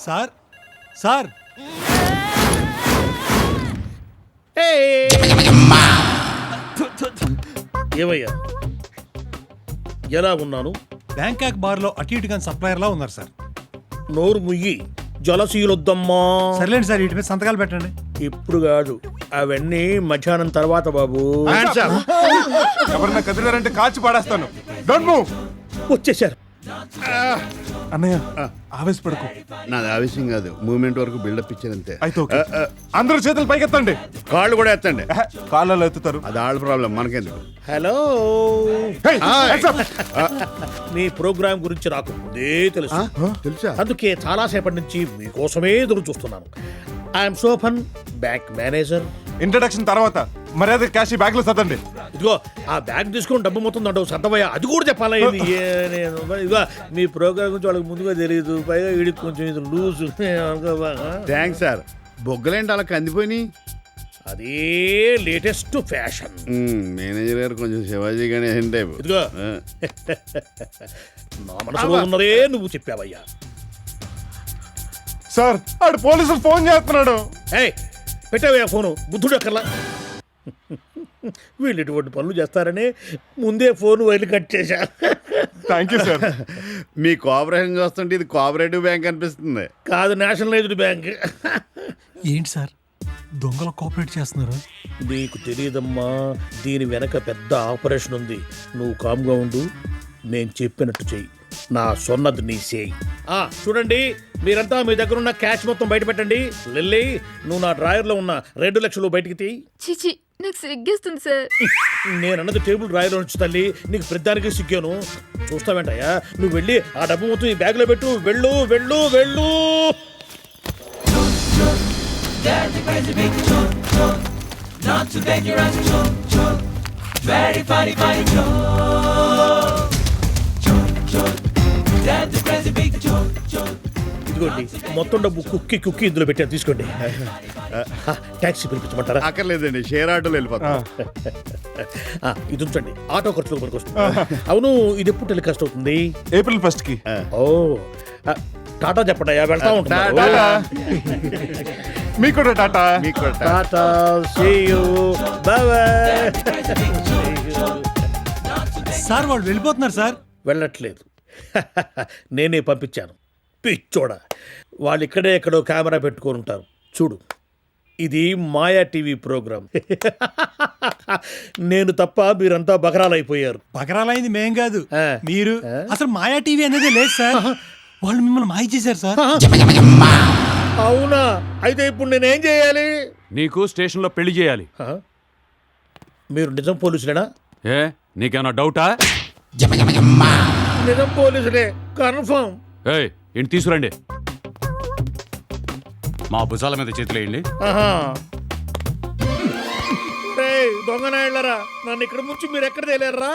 Sir sir ఏమయ్యా ఎలా ఉన్నాను? బ్యాంకాక్ బార్ లో అటు ఇటుగా సప్లయర్ లా ఉన్నారు సార్. నోరు ముయ్యి, జలసీలొద్దమ్మా. సర్లేండి సార్, ఇటు మీద సంతకాలు పెట్టండి. ఇప్పుడు కాదు, అవన్నీ మధ్యాహ్నం తర్వాత బాబు. ఎవరన్నా కదిలారంటే కాల్చి పాడేస్తాను. Don't move. వచ్చేసారు. అన్నయ్య ఆవేశపడకు. నాది ఆవేశం కాదు, మూమెంట్ వరకు బిల్డప్ ఇచ్చానంతే. అయితే ఓకే. అందరూ చేతులు పైకెత్తండి. కాళ్ళు కూడా ఎత్తండి. కాళ్ళలో ఎత్తుతారు. అది ఆళ్ళ ప్రాబ్లం, మనకెందుకు. హలో. Hey, hands up. మీ ప్రోగ్రామ్ గురించి నాకు ముందే తెలుసు. తెలుసా? అందుకే చాలా సేపటి నుంచి మీకోసమే ఎదురు చూస్తున్నాను. ఐఎమ్ సోఫన్, బ్యాంక్ మేనేజర్. ఇంట్రడక్షన్ తర్వాత మర్యాద క్యాష్ బ్యాగ్ లో సర్దండి. ఇదిగో ఆ బ్యాగ్ తీసుకుని డబ్బు మొత్తం అంటావు సర్దవయ్యా, అది కూడా చెప్పాలా? ఇదిగో మీ ప్రోగ్రామ్ గురించి వాళ్ళకి ముందుగా తెలియదు, పైగా వీడికి కొంచెం ఇది లూజ్. Thanks sir. బొగ్గలేంటి అలా కందిపోయినాయి? అదే లేటెస్ట్ ఫ్యాషన్. మేనేజర్ గారు కొంచెం శివాజీ గణేశన్ టైపు. ఇదిగో నా మనసులో ఉన్నరే నువ్వు చెప్పావయ్యా. సార్ ఆడు పోలీసులు ఫోన్ చేస్తున్నాడు. ఏయ్ పెట్టావయ్యా ఫోను, బుద్ధుడు అక్కర్లా. వీళ్ళు ఇటువంటి పనులు చేస్తారని ముందే ఫోన్ వైర్లు కట్ చేశా. Thank you sir. Me cooperation చూస్తుంటే ఇది కోఆపరేటివ్ బ్యాంక్ అనిపిస్తుంది. కాదు, నేషనలైజ్డ్ బ్యాంక్. ఏంటి సార్ దొంగలు కోఆపరేట్ చేస్తున్నారు? నీకు తెలియదమ్మా, దీని వెనక పెద్ద ఆపరేషన్ ఉంది. నువ్వు కామ్గా ఉండు, నేను చెప్పినట్టు చెయ్యి. నా సొన్నది నీ చేయి. చూడండి, మీరంతా మీ దగ్గర ఉన్న క్యాష్ మొత్తం బయట పెట్టండి. లిల్లీ, నువ్వు నా డ్రాయర్లో ఉన్న 2 లక్షలు బయటికి తీయి. చిచి, నాకు సిగ్గేస్తుంది సార్. నేనన్నది టేబుల్ డ్రాయర్లో నుంచి తల్లి, నీకు ప్రతిదానికి సిగ్గాను. చూస్తావేంటయ్యా, నువ్వు వెళ్ళి ఆ డబ్బు మొత్తం ఈ బ్యాగ్లో పెట్టు. వెళ్ళు వెళ్ళు వెళ్ళు. ఇదిగోండి మొత్తం డబ్బు కుక్కి కుక్కి ఇందులో పెట్టాను, తీసుకోండి. ట్యాక్సీ పిలిపించమంటారా? అక్కర్లేదండి, షేర్ ఆటోలో వెళ్ళిపోతాం. ఇది ఉంచండి, ఆటో ఖర్చులు మనకు వస్తుంది. అవును, ఇది ఎప్పుడు టెలికాస్ట్ అవుతుంది? ఏప్రిల్ 1st కి. ఓ టాటా చెప్పండి, వెళ్తా ఉంటాను. టాటా. మీకు కూడా టాటా. మీకు కూడా Tata, see you, bye bye. Sir వాళ్ళు వెళ్ళిపోతున్నారు సార్. వెళ్ళట్లేదు, నేనే పంపించాను. పిచ్చోడా, వాళ్ళు ఇక్కడే ఎక్కడో కెమెరా పెట్టుకొని ఉంటారు. చూడు, ఇది మాయా టీవీ ప్రోగ్రామ్. నేను తప్ప మీరంతా బకరాలైపోయారు. బకరాలైంది మేం కాదు, ఆ. మీరు. అసలు మాయా టీవీ అనేది లేదు సార్. వాళ్ళు మిమ్మల్ని మాయ చేశారు సార్. అవునా? అయితే ఇప్పుడు నేనేం చేయాలి? నీకు స్టేషన్లో పెళ్లి చేయాలి. మీరు నిజం పోలీసులేనా? ఏ నీకేమన్నా డౌటా? నిజం పోలీసులే, కన్ఫర్మ్. ఏయ్ ఇంటి తీసుకురండి. మా భుజాల మీద చేతులేయండి. దొంగ నాయళ్ళరా, నన్ను ఇక్కడ ముంచి మీరు ఎక్కడ తేలేరా?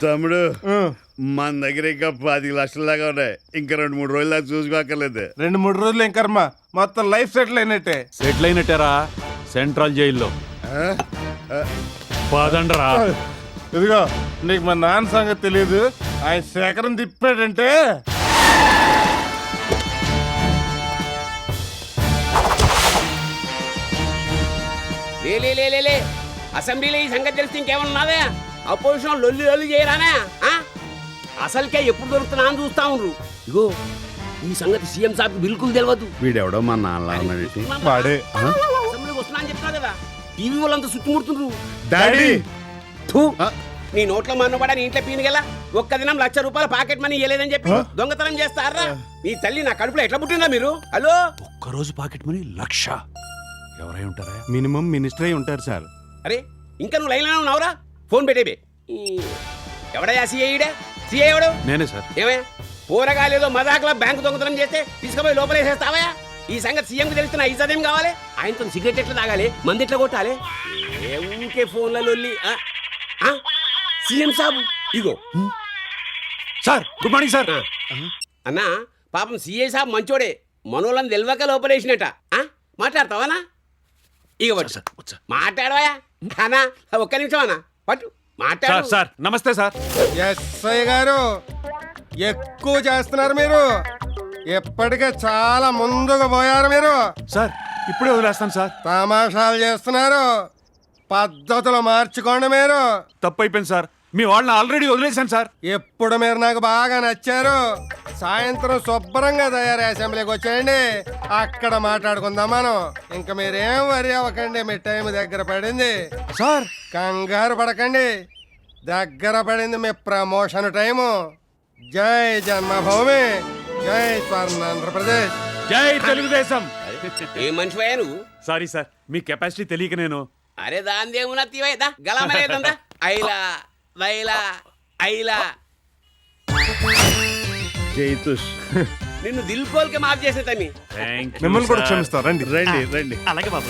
తమ్ముడు, మన దగ్గర ఇంకా 10 లక్షల దాకా ఉన్నాయి. ఇంకా 2-3 రోజుల దాకా చూసుకోక్కర్లేదు. 2-3 రోజులు ఏం కర్మ, మొత్తం లైఫ్ సెటిల్ అయినట్టే. సెటిల్ అయినట్టేరా, సెంట్రల్ జైల్లో. పదండ్రా. ఇదిగో నీకు మా నాన్న సంగతి తెలియదు. ఆయన శేఖరం తిప్పాడంటే లే అసెంబ్లీలో ఈ సంగతి తెలిస్తే ఇంకేమన్నావే? అపోజిషన్ లొల్లి లొల్లి చేయరానే? అసలుకే ఎప్పుడు దొరుకుతున్నా అని చూస్తా ఉండ్రు. ఇగో ఈ సంగతి సీఎం సాబ్ బిల్కుల్ తెలియదు. వీడెవడో మా నాన్నలా ఉన్నాడు. వాడే. అసెంబ్లీకి వస్తున్నా అని చెప్తున్నా కదా, టీవీ వాళ్ళంతా చుట్టుముడుతుండ్రు. డాడీ నీ నోట్లో మన్నబడా నీ ఇంట్లో పీనుగల ఒక్క దినం ₹1,00,000 పాకెట్ మనీ ఇవ్వలేదని చెప్పి దొంగతనం చేస్తారా? మీ తల్లి నా కడుపులో ఎట్లా పుట్టిందా మీరు? హలో, ఒక్కరోజు పాకెట్ మనీ 1,00,000. ఎవరై ఉంటారా? మినిమం మినిస్టర్ అయి ఉంటారు సార్. అరే ఇంకా నువ్వు లైన్లోనే ఉన్నావురా? ఫోన్ పెట్టేబే. ఎవడయా సీఐడే? సీఐ ఎవడు? నేనే సార్. ఏమే పోరగాలేదో మజాకులో బ్యాంకు దొంగతనం చేస్తే తీసుకుపోయి లోపలేసేస్తావా? ఈ సంగతి సీఎంకి తెలిస్తే నా ఇజ్జతేం కావాలి? ఆయనతో సిగరెట్ ఎట్లా తాగాలి, మంది ఎట్లా కొట్టాలి? ఊరికే ఫోన్లలో సీఎం సాబు ఇగో. Sir good morning sir. అన్నా పాపం సీఐ సాబ్ మంచోడే, మనోళ్ళని తెలియక లోపలేసినట. మాట్లాడతావానా? ఇక పట్టు మాట్లాడవా అన్నా, ఒక్క నిమిషం అన్నా పట్టు మాట్లాడు. సార్ నమస్తే సార్. ఎస్ఐ గారు ఎక్కువ చేస్తున్నారు మీరు. ఇప్పటికే చాలా ముందుకు పోయారు మీరు. సార్ ఇప్పుడే వదిలేస్తాను సార్. తమాషాలు చేస్తున్నారు. పద్ధతులు మార్చుకోండి మీరు. తప్పు అయిపోయింది సార్. మీ వాళ్ళని ఆల్రెడీ వదిలేశాను సార్. ఇప్పుడు మీరు నాకు బాగా నచ్చారు. సాయంత్రం శుభ్రంగా తయారు అసెంబ్లీకి వచ్చేయండి, అక్కడ మాట్లాడుకుందాం మనం. ఇంకా మీరేం వరి అవ్వకండి, మీ టైం దగ్గర పడింది సార్ కంగారు పడకండి. దగ్గర పడింది మీ ప్రమోషన్ టైము. జై జన్మభూమి, జై స్వర్ణాంధ్రప్రదేశ్. జై తెలుగుదేశం. ఏ మనిషి అయ్యా నువ్వు? సారీ సార్, మీ కెపాసిటీ తెలియక నేను. అరే దాని దేవునా తీవైదా గలమరేదంతా ఐలా వైలా ఐలా. జైతుష్ నిన్ను దిల్కోల్కి మాఫ్ చేసే తమ్మి. Thank you, మిమ్మల్ని కూడా sir. క్షమిస్తారు. రండి రండి రండి. అలాగే బాబు.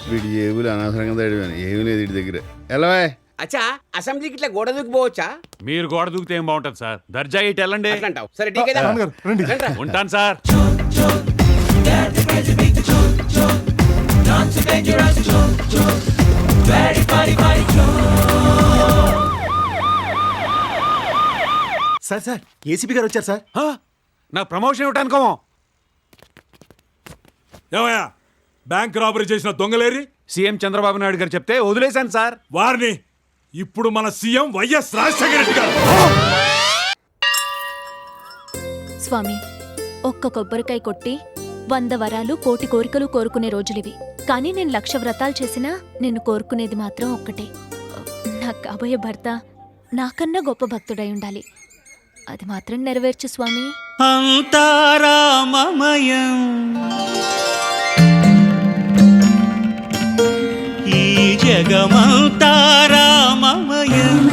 వీడి ఏవులు అనవసరంగా తడివాను. ఏమీ లేదు వీడి దగ్గర. ఎలా అచ్చా అసెంబ్లీకి ఇట్లా గోడ దూకి పోవచ్చా? మీరు గోడ దూకితే ఏం బాగుంటది సార్. దర్జా ఇటు వెళ్ళండి. అంటావు సరే ఠీక్ అయితే నాన్నగారు, రండి. ఉంటాను సార్. సార్ సార్ ఏసీపీ గారు వచ్చారు సార్. హా? నాకు ప్రమోషన్ ఇవ్వటానికో? ఏమయ్యా బ్యాంక్ రాబరీ చేసిన దొంగలేరి? సీఎం చంద్రబాబు నాయుడు గారు చెప్తే వదిలేశాను సార్. వారిని ఇప్పుడు మన సీఎం వైఎస్ రాజశేఖర రెడ్డి గారు. స్వామి, ఒక్క కొబ్బరికాయ కొట్టి 100 వరాలు 1,00,00,000 కోరికలు కోరుకునే రోజులివి. కానీ నేను 1,00,000 వ్రతాలు చేసినా నేను కోరుకునేది మాత్రం ఒక్కటే. నాకు కాబోయే భర్త నాకన్నా గొప్ప భక్తుడై ఉండాలి. అది మాత్రం నెరవేర్చు స్వామి. అంతారామమయం ఈ జగమంతారామమయం.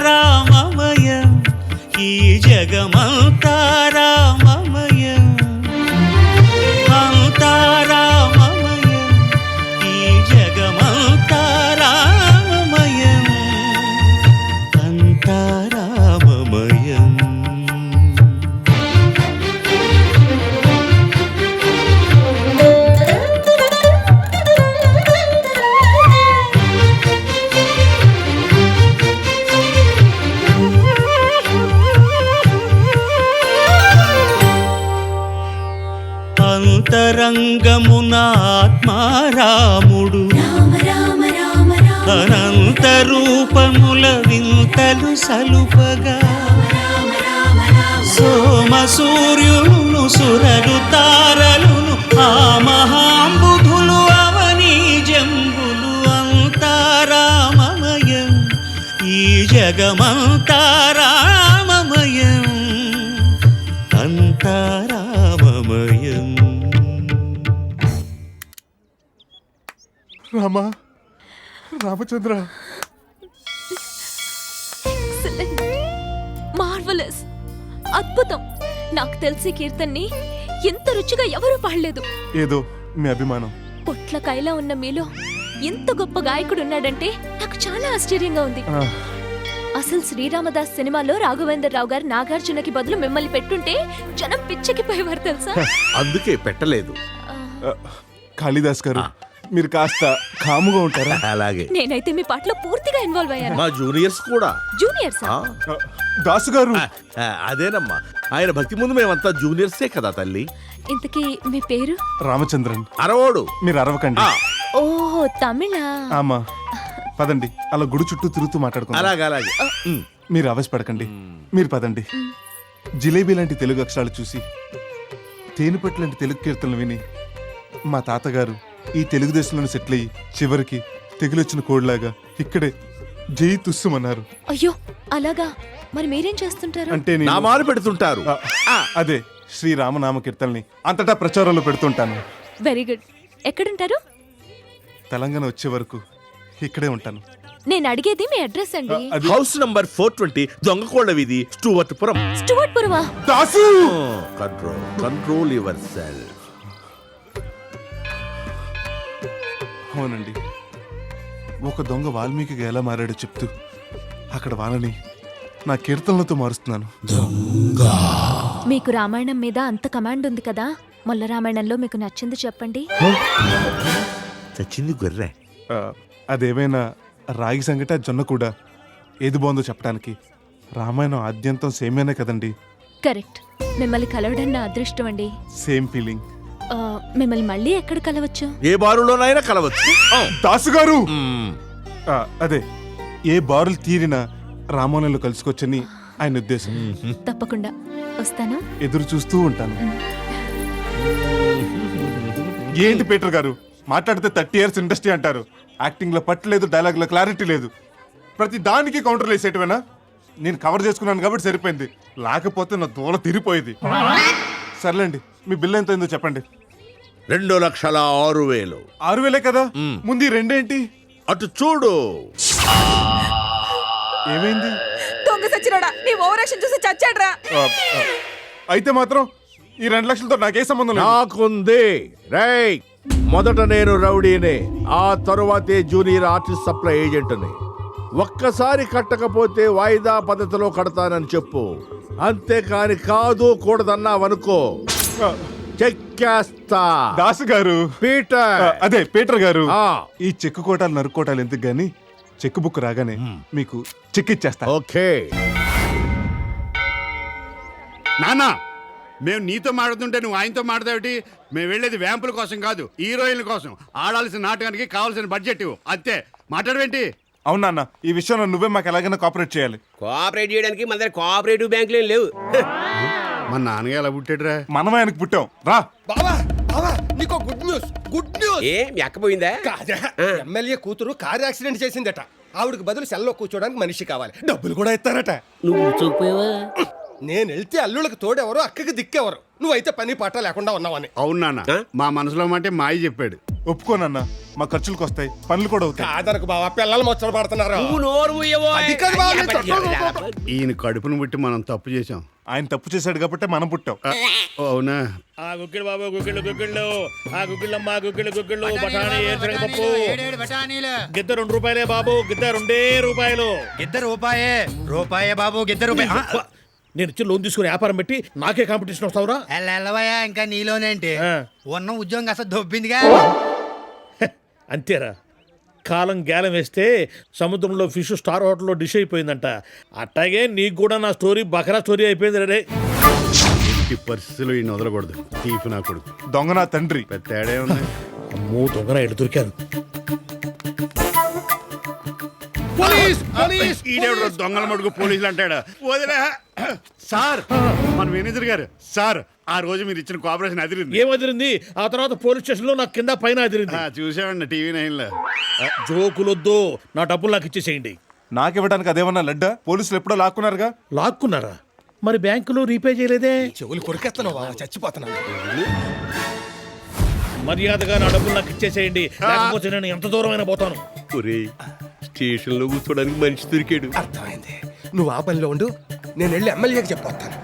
అంతారామమయం ఈ జగమంతారామమయం. అంతారామమయం ఈ జగమంతారామమయం. అంతారామమయం. అంతరంగమున ఆత్మారాముడు అనంత రూపముల వింతలు సలుపగా సోమ సూర్యులను సురలు తారలును ఆ మహాంబుధులు అవనీ జంబులు. అంతారామమయం ఈ జగమంతారామమయం. అంతారామమయం. రామా, రామచంద్ర. మార్వలస్, అద్భుతం. నాకు తెలిసి కీర్తన్ని ఎంత రుచిగా ఎవరూ పాడలేదు. ఏదో మీ అభిమానం. పొట్లకాయలా ఉన్న మీలో ఎంత గొప్ప గాయకుడు ఉన్నాడంటే నాకు చాలా ఆశ్చర్యంగా ఉంది. అసలు శ్రీరామదాస్ సినిమాలో రాఘవేంద్రరావు గారు నాగార్జునకి బదులు మిమ్మల్ని పెట్టుంటే జనం పిచ్చెక్కిపోయేవారు తెలుసా. అందుకే పెట్టలేదు. కాళిదాస్ గారు, మీరు కాస్త కాముగా ఉంటారా? అలాగే నేనైతే మీ పాటలో పూర్తిగా ఇన్వాల్వ్ అయ్యాను. మా జూనియర్స్ కూడా. జూనియర్స్ దాసు గారు, అదేనమ్మా, ఆయన భక్తి ముందు మేమంతా జూనియర్సే కదా తల్లి. ఇంతకీ మీ పేరు? రామచంద్రన్. అరవోడు. మీరు అరవకండి. ఓహో, తమిళ. ఆమా, పదండి, అలా గుడి చుట్టూ తిరుగుతూ మాట్లాడుకుందాం. అలాగే అలాగే. మీరు ఆవేశపడకండి, మీరు పదండి. జిలేబీ లాంటి తెలుగు అక్షరాలు చూసి, తేనెపట్టు లాంటి తెలుగు కీర్తనలు విని మా తాతగారు ఈ తెలుగుదేశంలో సెటిల్ అయ్యి చివరికి తెగులొచ్చిన కోడ్లాగా ఇక్కడే జై తుస్సుమన్నారు. అయ్యో అలాగా, మరి మీరేం చేస్తుంటారు? అంటే నేను- నామాలు పెడుతుంటారు. అదే శ్రీరామనామ కీర్తనని అంతటా ప్రచారంలో పెడుతుంటాను. Very good. ఎక్కడుంటారు? తెలంగాణ వచ్చే వరకు ఇక్కడే ఉంటాను. నేను అడిగేది మీ అడ్రస్ అండి. హౌస్ నంబర్ 420 దొంగకోళ్ళ వీధి, స్టూవర్ట్పురం. స్టూవర్ట్పురమా? Dasu, control yourself. అవునండి, ఒక దొంగ వాల్మీకిగా ఎలా మారాడో చెప్తూ అక్కడ వాళ్ళని నా కీర్తనలతో మారుస్తున్నాను. మీకు రామాయణం మీద అంత కమాండ్ ఉంది కదా, మొల్ల రామాయణంలో మీకు నచ్చింది చెప్పండి. చచ్చింది గొర్రె. అదేమైనా రాగి సంగట జొన్న కూడా ఏది బాగుందో చెప్పడానికి రామాయణం ఆద్యంతం సేమేనే కదండి. కరెక్ట్. మిమ్మల్ని కలవడం నా అదృష్టం అండి. Same feeling. మిమ్మల్ని మళ్ళీ ఎక్కడ కలవచ్చు? ఏ బారులోనైనా కలవచ్చు. దాసు గారు, అదే ఏ బారులు తీరినా రామాయణంలో కలుసుకోవచ్చని ఆయన ఉద్దేశం. తప్పకుండా వస్తాను. ఎదురు చూస్తూ ఉంటాను. ఏంటి పీటర్ గారు, మాట్లాడితే 30 years ఇండస్ట్రీ అంటారు. యాక్టింగ్ లో పట్టు లేదు, డైలాగ్ లో క్లారిటీ లేదు. ప్రతి దానికి కౌంటర్లు వేసేటవేనా? నేను కవర్ చేసుకున్నాను కాబట్టి సరిపోయింది, లేకపోతే నా దూల తిరిగిపోయేది. సర్లేండి, మీ బిల్ ఎంత అయిందో చెప్పండి. 2,06,000. 6,000 కదా, ముందు ఈ రెండేంటి? అటు చూడు. ఏమైంది? దొంగ సచ్చినోడా, నీ ఓవరాక్షన్ చూసి చచ్చాడ్రా. అయితే మాత్రం ఈ 2 లక్షలతో నాకే సంబంధం లేదు. నాకుంది. రై, మొదట నేను రౌడీనే, ఆ తరువాతే జూనియర్ ఆర్టిస్ట్ సప్లై ఏజెంట్ని. ఒక్కసారి కట్టకపోతే వాయిదా పద్ధతిలో కడతానని చెప్పు, అంతేకాని కాదు కూడదన్నావనుకో చెక్కేస్తా. దాసు గారు, పీటర్. అదే పీటర్ గారు, ఆ. ఈ చెక్కు కోటాలు నరుక్కోటాలు ఎందుకు గాని చెక్ బుక్ రాగానే మీకు చెక్ ఇచ్చేస్తా. ఓకే. నానా, మేము నీతో మాట్లాడుతుంటే నువ్వు ఆయనతో మాట్లాడేటి? మేము వెళ్ళేది వ్యాంపుల కోసం కాదు, హీరోయిన్ల కోసం. ఆడాల్సిన నాటకానికి కావాల్సిన బడ్జెట్ ఇవ్వు, అంతే. మాట్లాడవేంటి? అవునా, ఈ విషయంలో నువ్వే మాకు ఎలాగైనా కోఆపరేట్ చేయాలి. కోఆపరేట్ చేయడానికి మన దగ్గర కోఆపరేటివ్ బ్యాంకులు ఏం లేవు. మా నాన్నగా ఎలా పుట్టాడురా? మనమే ఆయనకు పుట్టాం. రా బావా బావా, నీకో గుడ్ న్యూస్. Good news. ఏ మీ అక్క పోయిందా? ఎమ్మెల్యే కూతురు కారు యాక్సిడెంట్ చేసిందట. ఆవిడకి బదులు సెల్లో కూర్చోడానికి మనిషి కావాలి, డబ్బులు కూడా ఇస్తారట. నువ్వు చూపోయావా? నేను వెళ్తే అల్లుళ్ళకి తోడెవరు, అక్కకి దిక్కెవరు? నువ్వైతే పని పాట లేకుండా ఉన్నావని. అవును నాన్న, మా మనసులో మాట మాయి చెప్పాడు. ఒప్పుకోనన్నా, మా ఖర్చులకు వస్తాయి, పనులు కూడా అవుతాయి. కాదనకు బావా, పిల్లలు ముచ్చట పడుతున్నారు. నువ్వు నోరు మూయవో. అది కాదు బావ, నేను చెప్పను. ఈయన కడుపును బట్టి మనం తప్పు చేశాం. ఆయన తప్పు చేశాడు కాబట్టి మనం పుట్టాం. అవునా? ఆ గుగ్గిళ్ళు బాబు, గుగ్గిళ్ళు గుగ్గిళ్ళు, ఆ గుగ్గిళ్ళమ్మ గుగ్గిళ్ళు గుగ్గిళ్ళు, బఠానీ ఏరుశనగ పప్పు. గిద్ద 2 రూపాయలే బాబు, గిద్ద 2 రూపాయలు. రూపాయే బాబు, గిద్దరు నేను ఇచ్చి లోన్ తీసుకుని వ్యాపారం పెట్టి నాకే కాంపిటీషన్ వస్తావురా? వెళ్ళవయ్యా, ఇంకా నీలోనేంటి? ఉన్న ఉద్యోగం అసలు దొబ్బిందిగా. అంతేరా, కాలం గేలం వేస్తే సముద్రంలో ఫిష్ స్టార్ హోటల్లో డిష్ అయిపోయిందంట. అట్టాగే నీకు కూడా నా స్టోరీ బకరా స్టోరీ అయిపోయింది రే. ఈ పరిస్థితులు ఈయన వదలకూడదు. తీపి నా కొడుకు, దొంగ నా తండ్రి. పెద్ద తేడా ఉంది. అమ్మో, దొంగన ఎడు దొరికారు. Police police! ఈడెవడో దొంగల మడుగు పోలీసులు అంటాడా? వదిలే సార్, మన మేనేజర్ గారు. సార్, ఆ రోజు మీరు ఇచ్చిన కోఆపరేషన్ అదిరింది. ఏం అదిరింది? ఆ తర్వాత పోలీస్ స్టేషన్ లో నాకు కింద పైన అదిరింది. చూసామండి TV9 లో. జోకులొద్దు, నా డబ్బులు నాకు ఇచ్చేసేయండి. నాకివ్వడానికి అదేమన్నా లడ్డా? పోలీసులు ఎప్పుడో లాక్కున్నారుగా. లాక్కున్నారా? మరి బ్యాంకులో రీపే చేయలేదే? చెవులు కొరికేస్తున్నావు బావా, చచ్చిపోతున్నాను. మర్యాదగా నా డబ్బులు నాకు ఇచ్చేసేయండి, లేకపోతే నేను ఎంత దూరమైనా పోతాను. స్టేషన్ లో కూర్చోడానికి మనిషి దొరికాడు. అర్థమైంది, నువ్వు ఆ పనిలో ఉండు, నేను వెళ్ళి ఎమ్మెల్యేకి చెప్పొస్తాను.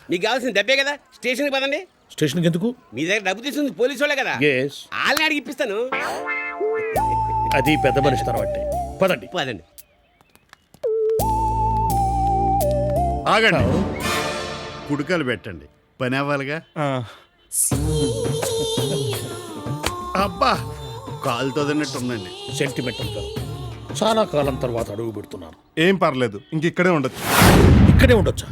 మీకు కావాల్సిన డబ్బే కదా, స్టేషన్కి పదండి. స్టేషన్కి ఎందుకు? మీ దగ్గర డబ్బు తీసుకుంది పోలీసు వాళ్ళే కదా, Yes. వాళ్ళని అడిగి ఇప్పిస్తాను. అది పెద్ద మనిషి తర్వాత. పదండి పదండి. ఆగండి, కుడుకలు పెట్టండి, పని అవ్వాలిగా. అబ్బా, కాలుతో తిన్నట్టుందండి. సెంటిమెంటల్ గా చాలా కాలం తర్వాత అడుగు పెడుతున్నాను. ఏం పర్లేదు, ఇంక ఇక్కడే ఉండొచ్చు. ఇక్కడే ఉండొచ్చా?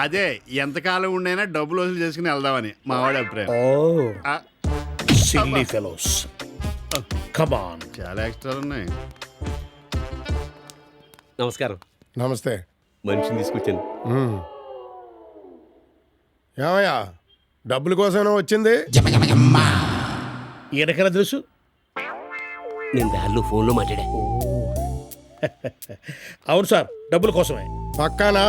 అదే, ఎంతకాలం ఉండైనా డబ్బులు వసూలు చేసుకుని వెళ్దామని మా వాడి అభిప్రాయం. ఓ సిల్లీ ఫెలోస్, కమ్ ఆన్. చాలా ఎక్స్ట్రాలు ఉన్నాయి. నమస్కారం. నమస్తే. మనిషిని తీసుకొచ్చాను. ఏమయ్యా, డబ్బుల కోసమైనా వచ్చింది? ఈయనకైనా తెలుసు. నేను దారిలో ఫోన్లో మాట్లాడా. అవును సార్, డబ్బుల కోసమే. పక్కానా?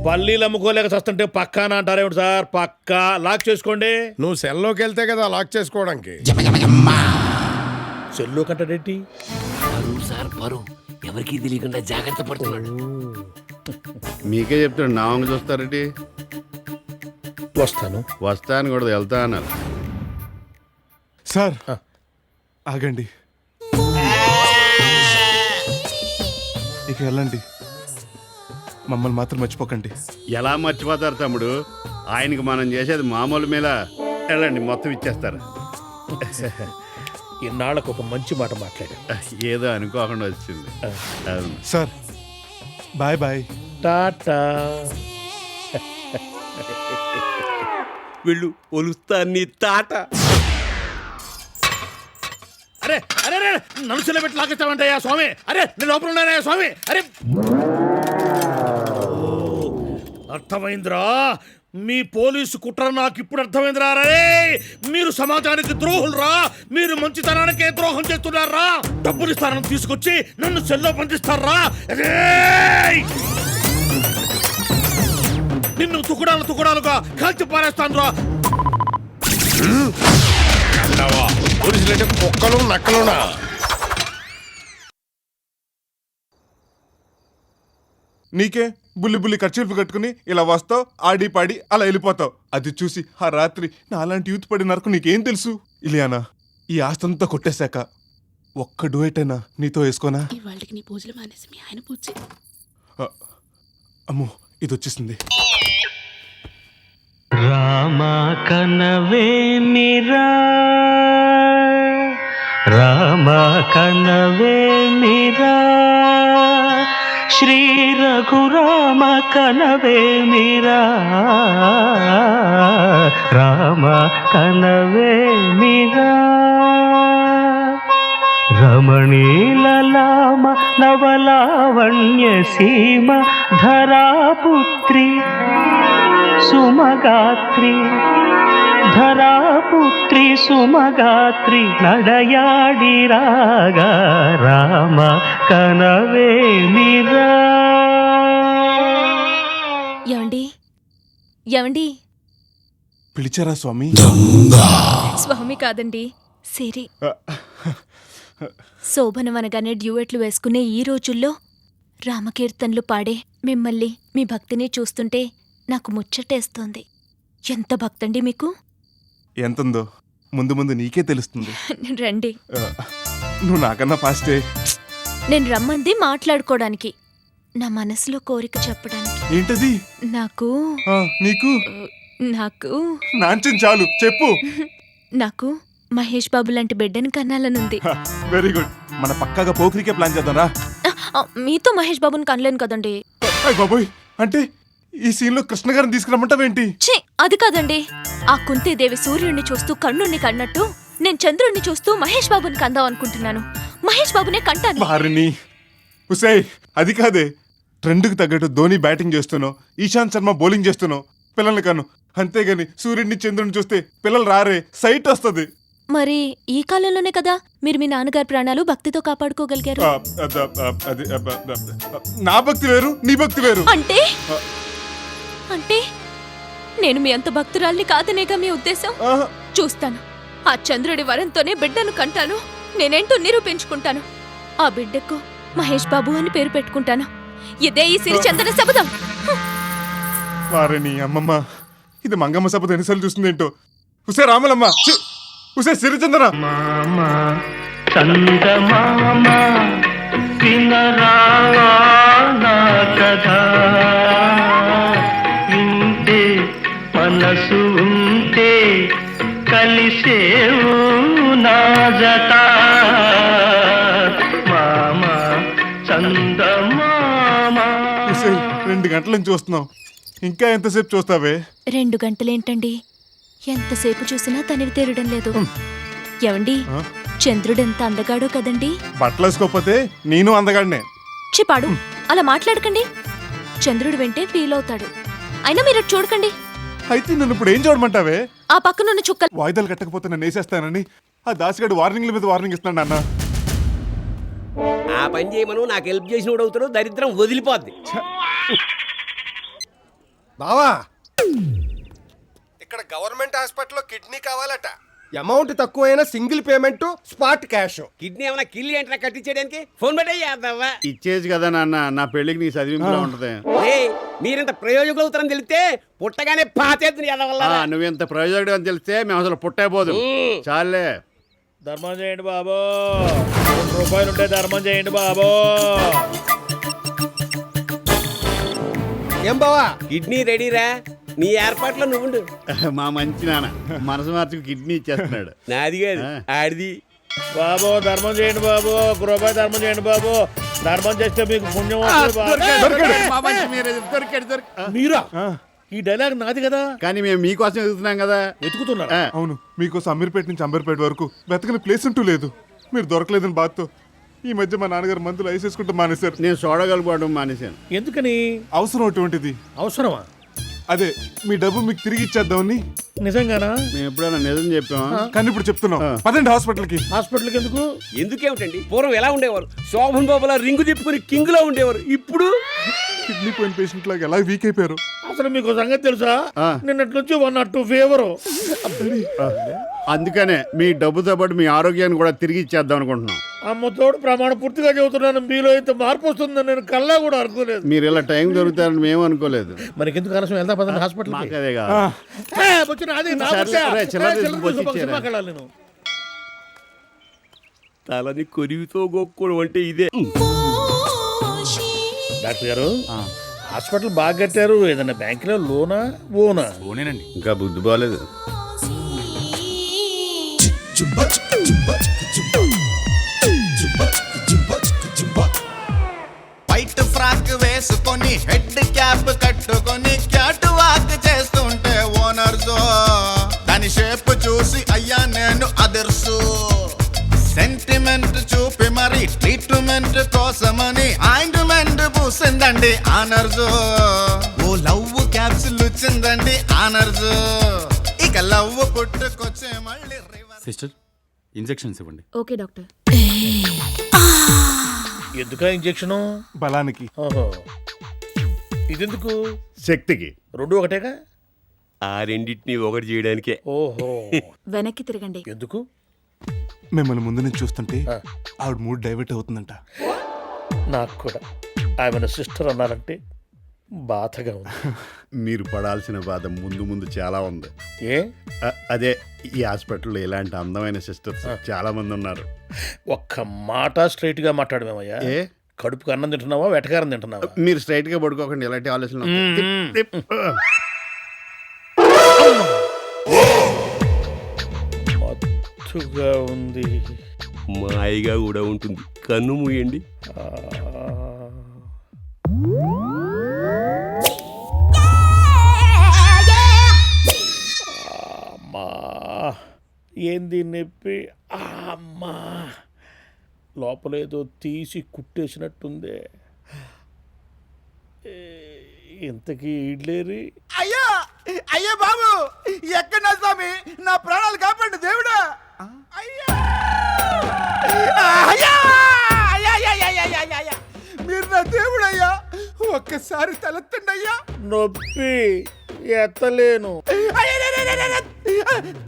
పల్లీలు అమ్ముకోలేక చస్తుంటే పక్కానా అంటారేమిటి సార్? పక్కా. లాక్ చేసుకోండి. నువ్వు సెల్లోకి వెళ్తే కదా లాక్ చేసుకోవడానికి. సెల్లో కట్టడేంటి? సార్ పరు ఎవరికి తెలియకుండా జాగ్రత్త పడుతున్నాడు. మీకే చెప్తాడు, నా వంగ చూస్తారండి. వస్తాను. వస్తా అని కూడా వెళ్తా అన్నారు. సార్ ఆగండి, ఇక వెళ్ళండి, మమ్మల్ని మాత్రం మర్చిపోకండి. ఎలా మర్చిపోతారు తమ్ముడు? ఆయనకి మనం చేసేది మామూలు మేళ. వెళ్ళండి, మొత్తం ఇచ్చేస్తారు. ఇన్నాళ్ళకు ఒక మంచి మాట మాట్లాడా. ఏదో అనుకోకుండా వచ్చింది. అవును. Sir bye bye. టాటా. వెళ్ళు ఒలుస్తా నీ తాట. అరే అరే అరే, నన్ను సెలబెట్టి లాగేస్తామంటయ్యా స్వామి. అరే నేను లోపల ఉన్నానయ్యా స్వామి. అరే అర్థమైందిరా, మీ పోలీసు కుట్ర నాకు ఇప్పుడు అర్థమైందిరా. రే మీరు సమాజానికి ద్రోహులరా, మీరు మంచితనానికే ద్రోహం చేస్తున్నారా. డబ్బులు ఇస్తారని తీసుకొచ్చి నన్ను సెల్లో బంధిస్తారా. నిన్ను తుకుడాలుగా కాల్చి పారేస్తాను రా. పోలీసులంటే కుక్కలు నక్కలునా? నీకే బుల్లి బుల్లి ఖర్చీలు కట్టుకుని ఇలా వస్తావు, ఆడి పాడి అలా వెళ్ళిపోతావు. అది చూసి ఆ రాత్రి నా అలాంటి యూత్ పడి నరకు నీకేం తెలుసు? ఇలియానా, ఈ ఆస్తంతా కొట్టేశాక ఒక్క డూయటైనా నీతో వేసుకోనా? వాళ్ళకి నీ పూజలు మానేసి మీ ఆయన పూజ. అమ్మో, ఇది వచ్చేసింది. రామ కనవే మీరా, రామ కనవే మీరా, శ్రీ రఘురామ కనవే మీరా, రామ కనవే మీరా, రమణీలలామ నవలావణ్య సీమ ధరాపుత్రి సుమగాత్రి, ధరాపుత్రి సుమగాత్రి నడయాడి రాగా, రామ కనవే మీరా. ఏమండి ఏమండి? పిలిచారా స్వామి? స్వామి కాదండి, సిరి. శోభనం అనగానే డ్యూయెట్లు వేసుకునే ఈ రోజుల్లో రామకీర్తనలు పాడే మిమ్మల్ని, మీ భక్తిని చూస్తుంటే నాకు ముచ్చటేస్తోంది. ఎంత భక్తండి మీకు? ఎంతుందో ముందు ముందు నీకే తెలుస్తుంది. రండి. నువ్వు నాకన్నా ఫాస్టే. నేను రమ్మంది మాట్లాడుకోవడానికి, నా మనసులో కోరిక చెప్పడానికి. ఏంటది? నాకు నీకు నాకు నాంచం చాలు చెప్పు. నాకు మహేష్ బాబు లాంటి బిడ్డని కనాలనుంది. వెరీ గుడ్, మన పక్కాగా పోకిరికే ప్లాన్ చేద్దాం రా. మీతో మహేష్ బాబుని కనలేను కదండి. బాబోయ్, అంటే ఈ సీన్ లో కృష్ణ గారిని తీసుకురమ్మంటావేంటి? ఛీ, అది కాదండి. ఆ కుంతీదేవి సూర్యుడిని చూస్తూ కన్నుణ్ణి కన్నట్టు నేను చంద్రుడిని చూస్తూ మహేష్ బాబుని కందాం అనుకుంటున్నాను. మహేష్ బాబునే కంటాను. వారిని ఉసే, అది కాదే. ట్రెండ్కి తగ్గట్టు ధోని బ్యాటింగ్ చేస్తున్నావు, ఈశాంత్ శర్మ బౌలింగ్ చేస్తున్నావు, పిల్లల్ని కను. అంతేగాని సూర్యుడిని చంద్రుడిని చూస్తే పిల్లలు రారే, సైట్ వస్తుంది. మరి ఈ కాలంలోనే కదా మీరు మీ నాన్నగారి ప్రాణాలు భక్తితో కాపాడుకోగలిగారు. నా భక్తి వేరు, నీ భక్తి వేరు. అంటే అంటే నేను మీ అంత భక్తురాల్ని కాదనేగా మీ ఉద్దేశం? చూస్తాను, ఆ చంద్రుడి వరంతోనే బిడ్డను కంటాను. నేనేంటో నిరూపించుకుంటాను. ఆ బిడ్డకు మహేష్ బాబు అని పేరు పెట్టుకుంటాను. ఇదే ఈ సిరిచందన శపథం. వారిని అమ్మమ్మ, ఇది మంగమ్మ శపథం ఎన్నిసార్లు చూస్తుంది ఏంటో. ఉసే రామలమ్మ, ఉసే సిరిచందన. చందమామ వినరావా నా కథ, వింటే మనసు ఉంటే కలిసేవు నా జత, మామ చందమామ. ఉసే 2 గంటల నుంచి చూస్తున్నావు, ఇంకా ఎంతసేపు చూస్తావే? 2 గంటలేంటండి, ఎంతసేపు చూసినా తనివి తీరడం లేదు. ఏవండి, చంద్రుడెంత అందగాడో కదండి. బట్టలు వేసుకోకపోతే నేను అందగాడినే. చిపాడు, అలా మాట్లాడకండి. చంద్రుడు వెంటే ఫీల్ అవుతాడు. అయినా మీరు చూడకండి. అయితే నన్ను ఇప్పుడు ఏం చూడమంటావే? ఆ పక్కనున్న చుక్కలు. వాయిదాలు కట్టకపోతే నన్ను వేసేస్తానని ఆ దాసిగాడు వార్నింగ్ల మీద వార్నింగ్ ఇస్తున్నాడు అన్న. ఆ పని చేయమను, నాకు హెల్ప్ చేసిన అవుతాడు, దరిద్రం వదిలిపోద్ది. బావా, ఇక్కడ గవర్నమెంట్ హాస్పిటల్లో కిడ్నీ కావాలట. అమౌంట్ తక్కువైనా single payment, spot cash. Kidney ఏమైనా కిల్లి ఏంట్రా కట్టించేయడానికి? ఫోన్ పెట్టేయ్యా. ఇచ్చేసి కదా నాన్న, నా పెళ్లికి నీ చదివింపులో ఉంటది. మీరింత ప్రయోజకులు అవుతారని తెలిస్తే పుట్టగానే పాతేద్దుని ఎదవల్ల. నువ్వెంత ప్రయోజకుడు అని తెలిస్తే మేము అసలు పుట్టేపోదు. చాలే. ధర్మం చేయండి బాబు. 2 రూపాయలు ఉంటే ధర్మం చేయండి బాబు. ఏం బావా కిడ్నీ రెడీరా, నీ ఏర్పాట్లో నువ్వుండు. మా మంచి నాన్న మనసు మార్చుకు కిడ్నీ ఇచ్చేస్తున్నాడు. నాది కాదు, ఆడిది. బాబు ధర్మం చేయండి బాబు. 1 రూపాయి ధర్మం చేయండి బాబు. ధర్మం చేస్తే మీకు పుణ్యం వస్తుంది బాబు. మా మంచి మీరే దొరికాడు. మీరా? ఈ డైలాగ్ నాది కదా. కానీ మేము మీకోసం ఎదుగుతున్నాం కదా. వెతుకుతున్నా. అవును, మీకోసం అమీర్పేట నుంచి అంబర్పేట వరకు వెతకని ప్లేస్ అంటూ లేదు. మీరు దొరకలేదని బాధతో ఈ మధ్య మా నాన్నగారు మందులు ఐసేసుకుంటూ మానేశారు. నేను చూడగలుగుతాడు మానేశాను. ఎందుకని? అవసరం అటువంటిది. అవసరమా? అదే మీ డబ్బు మీకు తిరిగి ఇచ్చేద్దామని. నిజంగానా? మేము ఎప్పుడైనా నిజం చెప్పామా? కానీ ఇప్పుడు చెప్తున్నాం, పదండి హాస్పిటల్కి. హాస్పిటల్కి ఎందుకు? ఎందుకేమిటండి, పూర్వం ఎలా ఉండేవారు? శోభన్ బాబులా రింగు తిప్పుకుని కింగ్ లో ఉండేవారు. ఇప్పుడు కిడ్నీ పోయిన పేషెంట్ లాగా ఎలా వీక్ అయిపోయారు. అసలు మీకు సంగతి తెలుసా? నిన్నటి నుంచి 102 ఫీవర్. అందుకనే మీ డబ్బుతో పాటు మీ ఆరోగ్యాన్ని కూడా తిరిగి ఇచ్చేద్దాం అనుకుంటున్నాం. అమ్మతోడు ప్రమాణ పూర్తిగా చెబుతున్నాను, మీలో ఇంత మార్పు వస్తుందని నేను కల్లా కూడా అనుకోలేదు. మీరు ఇలా టైం దొరుకుతారని మేము అనుకోలేదు. మనకి ఎందుకు ఆలస్యం? వెళ్తా పదండి హాస్పిటల్. మాకదే నేను తలని కొరివితో గోక్కోవడం అంటే ఇదే. డాక్టర్ గారు, హాస్పిటల్ బాగా కట్టారు. ఏదన్నా బ్యాంకులో లోనా ఓనా? ఓనేనండి. ఇంకా బుద్ధి బాగాలేదు. వైట్ ఫ్రాక్ వేసుకొని హెడ్ క్యాప్ కట్టుకొని క్యాట్ వాక్ చేస్తుంటే ఓనర్స్ దాని షేప్ చూసి అయ్యా నేను అదర్సు. సెంటిమెంట్ చూపి మరి ట్రీట్మెంట్ కోసమని ఆయింట్మెంట్ పూసిందండి ఆనర్స్. ఓ లవ్ క్యాప్సుల్ వచ్చిందండి ఆనర్స్. ఇక లవ్ పుట్టుకొచ్చే మళ్ళీ సిస్టర్, ఇంజెక్షన్స్ ఇవ్వండి. Okay doctor. ఎందుకా ఇంజెక్షను? బలానికి. ఓహో, ఇదెందుకు? శక్తికి. 2 ఒకటేగా? ఆ రెండింటిని ఒకటి చేయడానికే. ఓహో. వెనక్కి తిరగండి. ఎందుకు? మిమ్మల్ని ముందు నుంచి చూస్తుంటే ఆవిడ మూడ్ డైవర్ట్ అవుతుందంట. నాకు కూడా ఆమె సిస్టర్ అన్నారంటే బాధగా ఉంది. మీరు పడాల్సిన బాధ ముందు ముందు చాలా ఉంది. ఏ? అదే ఈ హాస్పిటల్లో ఇలాంటి అందమైన సిస్టర్స్ చాలా మంది ఉన్నారు. ఒక్క మాట స్ట్రైట్ గా మాట్లాడమేమయ్యా. ఏ? కడుపుకి అన్నం తింటున్నావా, వెటకారం తింటున్నావా? మీరు స్ట్రైట్ గా పడుకోకండి, ఎలాంటి ఆలోచన మత్తుగా ఉంది. మాయిగా కూడా ఉంటుంది. కన్ను మూయండి. అమ్మా, ఏంది నొప్పి? అమ్మా, లోపలేదో తీసి కుట్టేసినట్టుంది. ఇంతకీ ఇడ్లేరి? అయ్యా అయ్యా బాబు, ఎక్కడ నా స్వామి, నా ప్రాణాలు కాపాడు దేవుడా. అయ్యా అయ్యా అయ్యా, మీరు నా దేవుడు అయ్యా. ఒక్కసారి తలెత్తండి అయ్యా. నొప్పి ఎత్తలేను.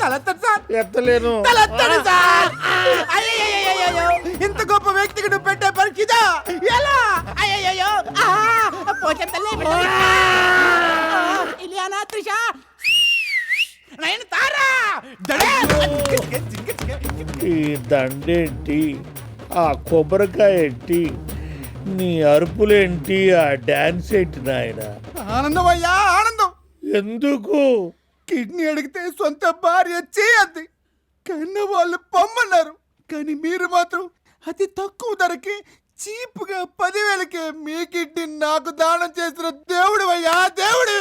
తలెత్తండి సార్. ఎత్తలేను. తలెత్తండి సార్. ఇంత గొప్ప వ్యక్తికి నువ్వు పెట్టే పరీక్ష ఇదా? ఎలా? అయ్యయ్యో, పోచంతల్లే ఇలియానా త్రిష నేను తారా. ఈ దండేంటి, ఆ కొబ్బరికాయ ఏంటి, నీ అరుపులేంటి, ఆ డాన్స్ ఏంటి నాయన? ఆనందం అయ్యా ఆనందం. ఎందుకు? కిడ్నీ అడిగితే సొంత భార్య చేయద్ది, కన్న వాళ్ళు పొమ్మన్నారు. కానీ మీరు మాత్రం అతి తక్కువ ధరకి చీప్గా 10,000కే మీ కిడ్నీ నాకు దానం చేసిన దేవుడు అయ్యా, దేవుడు.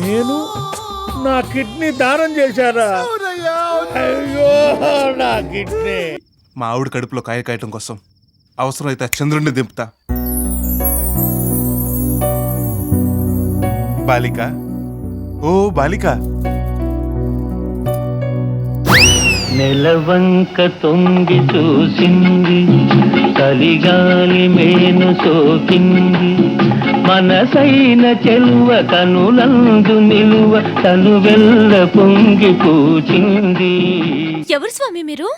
నేను నా కిడ్నీ దానం చేశారా? అయ్యో, నా కిడ్నీ. మా ఆవిడ కడుపులో కాయ కాయటం కోసం అవసరమైతే చంద్రుడిని దింపుతా. బాలిక, ఓ బాలిక. నెలవంక తొంగి చూసింది, చలిగాలి మేను సోకింది, మనసైన చెల్వ కనులందు నిలువ తను వెళ్ళ పొంగి పూచింది. ఎవరు స్వామి మీరు?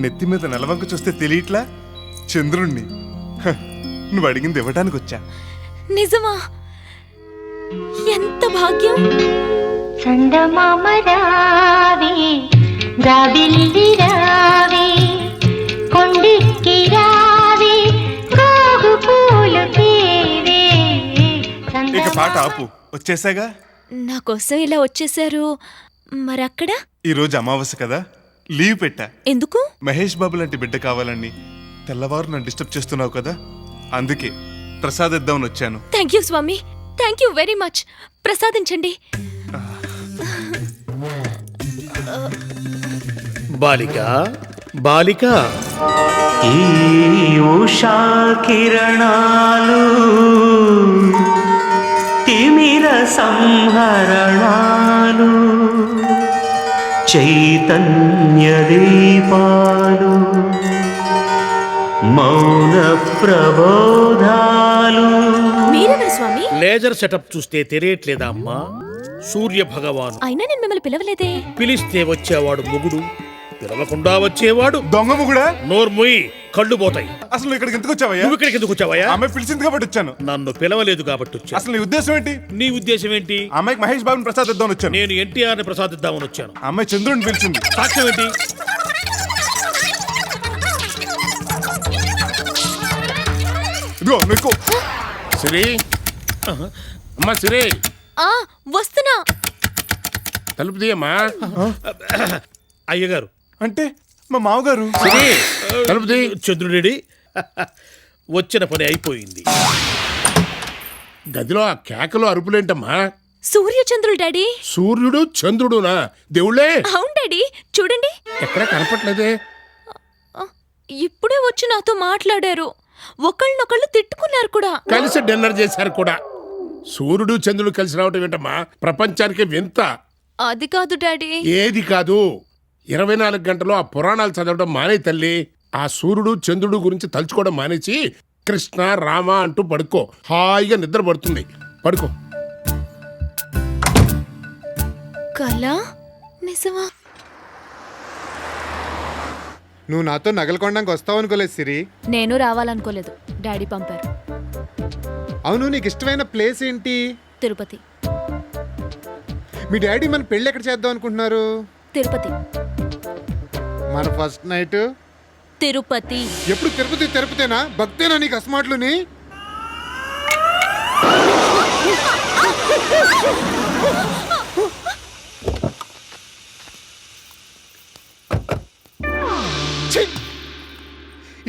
నెత్తి మీద నెలవంక చూస్తే తెలియట్లా? చంద్రుణ్ణి. హ, నువ్వు అడిగింది ఇవ్వడానికి వచ్చా. నిజమా? ఎంత భాగ్యం. చందమామ రావి రావిల్లి రావే కొండికి రావే గోగు పూలు తేవే. ఇక పాట ఆపు, వచ్చేసాగా. నా కోసం ఇలా వచ్చేసారు. మరక్కడ ఈ రోజు అమావాస్య కదా, లీవ్ పెట్టా. ఎందుకు? మహేష్ బాబు లాంటి బిడ్డ కావాలని. తెల్లవారు నన్ను డిస్టర్బ్ చేస్తున్నావు కదా, అందుకే ప్రసాద్ ఇద్దామని వచ్చాను. థ్యాంక్ యూ స్వామి, థ్యాంక్ యూ వెరీ మచ్. ప్రసాదించండి. బాలిక బాలిక, ఈ ఉషా కిరణాలు తిమిర సంహరణాలు చైతన్య దీపాలు మౌన ప్రబోధాలు. మీరెవరు స్వామి? లేజర్ సెటప్ చూస్తే తెలియట్లేదా అమ్మా? సూర్య భగవాను. అయినా నేను మిమ్మల్ని పిలవలేదే. పిలిస్తే వచ్చేవాడు మొగుడు, పిలవకుండా వచ్చేవాడు దొంగ ముగుడా. నోర్ముయి, కళ్ళు పోతాయి. అసలు ఇక్కడికి ఎందుకు వచ్చావయ్యా? నువ్వు ఇక్కడికి ఎందుకు వచ్చావయ్యా? అమ్మాయి పిలిచింది కాబట్టి వచ్చాను. నన్ను పిలవలేదు కాబట్టి వచ్చాను. అసలు నీ ఉద్దేశం ఏంటి? నీ ఉద్దేశం ఏంటి? అమ్మాయికి మహేష్ బాబుని ప్రసాద్ ఇద్దామని వచ్చాను. నేను ఎన్టీఆర్ ని ప్రసాదిద్దామని వచ్చాను. అమ్మాయి చంద్రుడిని పిలిచింది. సాక్ష్యం ఏంటి? ఇదిగో నీకు. సిరి అమ్మా, సిరి ఆ వస్తున్నా. తలుపు తీయమ్మా. అయ్యగారు అంటే మా మామగారు. సిరి తలుపు తీ. చంద్రుడి వచ్చిన పని అయిపోయింది. గదిలో ఆ కేకలు అరుపులేంటమ్మా? సూర్యచంద్రులు డాడీ. సూర్యుడు చంద్రుడునా? దేవుళ్ళే. అవును డాడీ, చూడండి. ఎక్కడ కనపట్లేదే. ఇప్పుడే వచ్చి నాతో మాట్లాడారు. ఒకళ్ళనొకళ్ళు తిట్టుకున్నారు కూడా. కలిసి డిన్నర్ చేశారు కూడా. సూర్యుడు చంద్రుడు కలిసి రావటం ఏంటమ్మా? ప్రపంచానికి వింత. అది కాదు డాడీ. ఏది కాదు, 24 గంటలు ఆ పురాణాలు చదవడం మానే తల్లి. ఆ సూర్యుడు చంద్రుడు గురించి తలుచుకోవడం మానేసి కృష్ణ రామ అంటూ పడుకో. హాయిగా నిద్ర పడుతుంది. పడుకో. కళ నిజమా? నువ్వు నాతో నగలు కొనడానికి వస్తావు అనుకోలేదు సిరి. నేను రావాలనుకోలేదు, డాడీ పంపారు. అవును, నీకు ఇష్టమైన ప్లేస్ ఏంటి? తిరుపతి. మీ డాడీ మన పెళ్ళి ఎక్కడ చేద్దాం అనుకుంటున్నారు? తిరుపతి. మన ఫస్ట్ నైట్ తిరుపతి. ఎప్పుడు తిరుపతి తిరుపతేనా? భక్తేనా నీకు అస్మాట్లుని?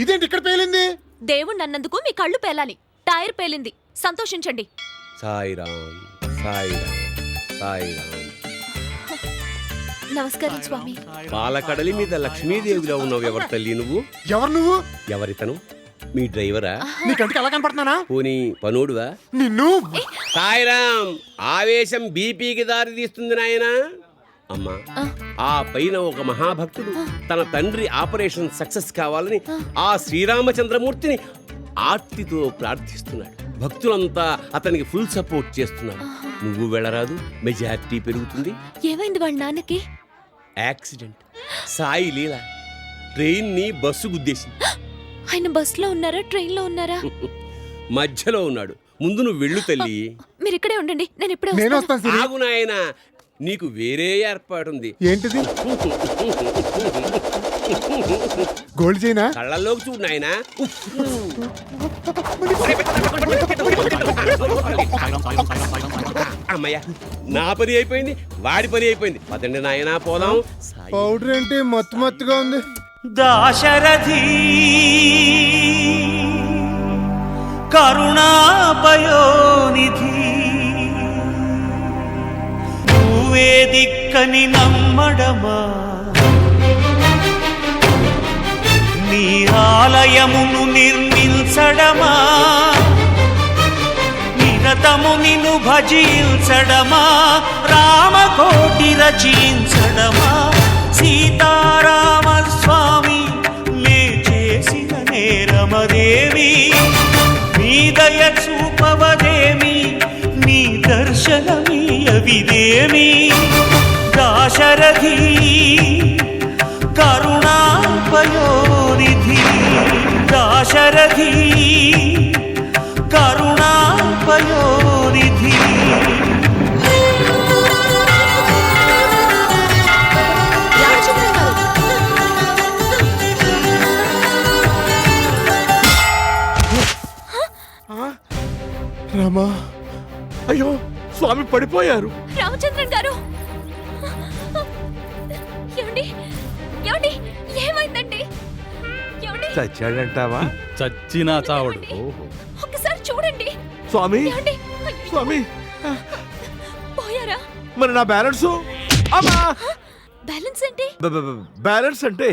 ఇదేంటి ఇక్కడ పేలింది? దేవుడు నన్నందుకు మీ కళ్ళు పేలాలి. టైర్ పేలింది, సంతోషించండి. సాయిరామ్ సాయిరామ్ సాయిరామ్. నమస్కారం స్వామి. పాలకడలి మీద లక్ష్మీదేవిలో ఉన్నావు. ఎవరు తల్లి నువ్వు? ఎవరు నువ్వు? ఎవరితను? మీ డ్రైవరా? నీ కంటికి ఎలా కనపడుతున్నానా? పోనీ పనోడువా? నిన్ను. సాయిరామ్. ఆవేశం బీపీకి దారి తీస్తుంది నాయనా. అమ్మా, ఆ పైన ఒక మహాభక్తుడు తన తండ్రి ఆపరేషన్ సక్సెస్ కావాలని ఆ శ్రీరామచంద్రమూర్తిని ఆర్తితో ప్రార్థిస్తున్నాడు. భక్తులంతా అతనికి ఫుల్ సపోర్ట్ చేస్తున్నారు. నువ్వు వెళ్ళరాదు, మెజారిటీ పెరుగుతుంది. ఏమైంది వాళ్ళ నాన్నకి? యాక్సిడెంట్. సాయి లీల ట్రైన్ ని బస్సు గుద్దేసింది. ఆయన బస్సులో ఉన్నారా, ట్రైన్ లో ఉన్నారా? మధ్యలో ఉన్నాడు. ముందు నువ్వు వెళ్ళు తల్లి. మీరు ఇక్కడే ఉండండి, నేను ఇప్పుడే నేను వస్తాను. వస్తాను సిరి. ఆగు నాయనా, నీకు వేరే ఏర్పాటుంది. ఏంటిది? Gold China? కళ్ళల్లోకి చూడు నాయనా. అమ్మయ్య, నా పని అయిపోయింది, వాడి పని అయిపోయింది. పదండి నాయనా పోదాం. పౌడర్ ఏంటి మత్తుగా ఉంది? దాశరథి కరుణాపయోనిధి నువ్వే దిక్కని నమ్మడమా నీ ఆలయమును నిర్మించడమా నిరతము నిన్ను భజించడమా రామకోటి రచించడమా సీతారామ స్వామి నే చేసిన నేరమదేవి నీ దయ చూపవదేమి నీ దర్శనమీయవిదేమి దాశరథి కరుణాపయోనిధి దాశరథి కరుణాపయోనిధి రామచంద్ర గారు, స్వామి పడిపోయారు. రామచంద్రన్ గారు ఏమండి ఏమండి ఏమైందండి ఏమండి చచ్చాడంటావా? చచ్చినా చావడు. ఒక్కసారి చూడండి స్వామి ఏమండి స్వామి పోయారా? మరి నా బ్యాలెన్స్? అమ్మా! బ్యాలెన్స్ ఏంటి? బ్యాలెన్స్ అంటే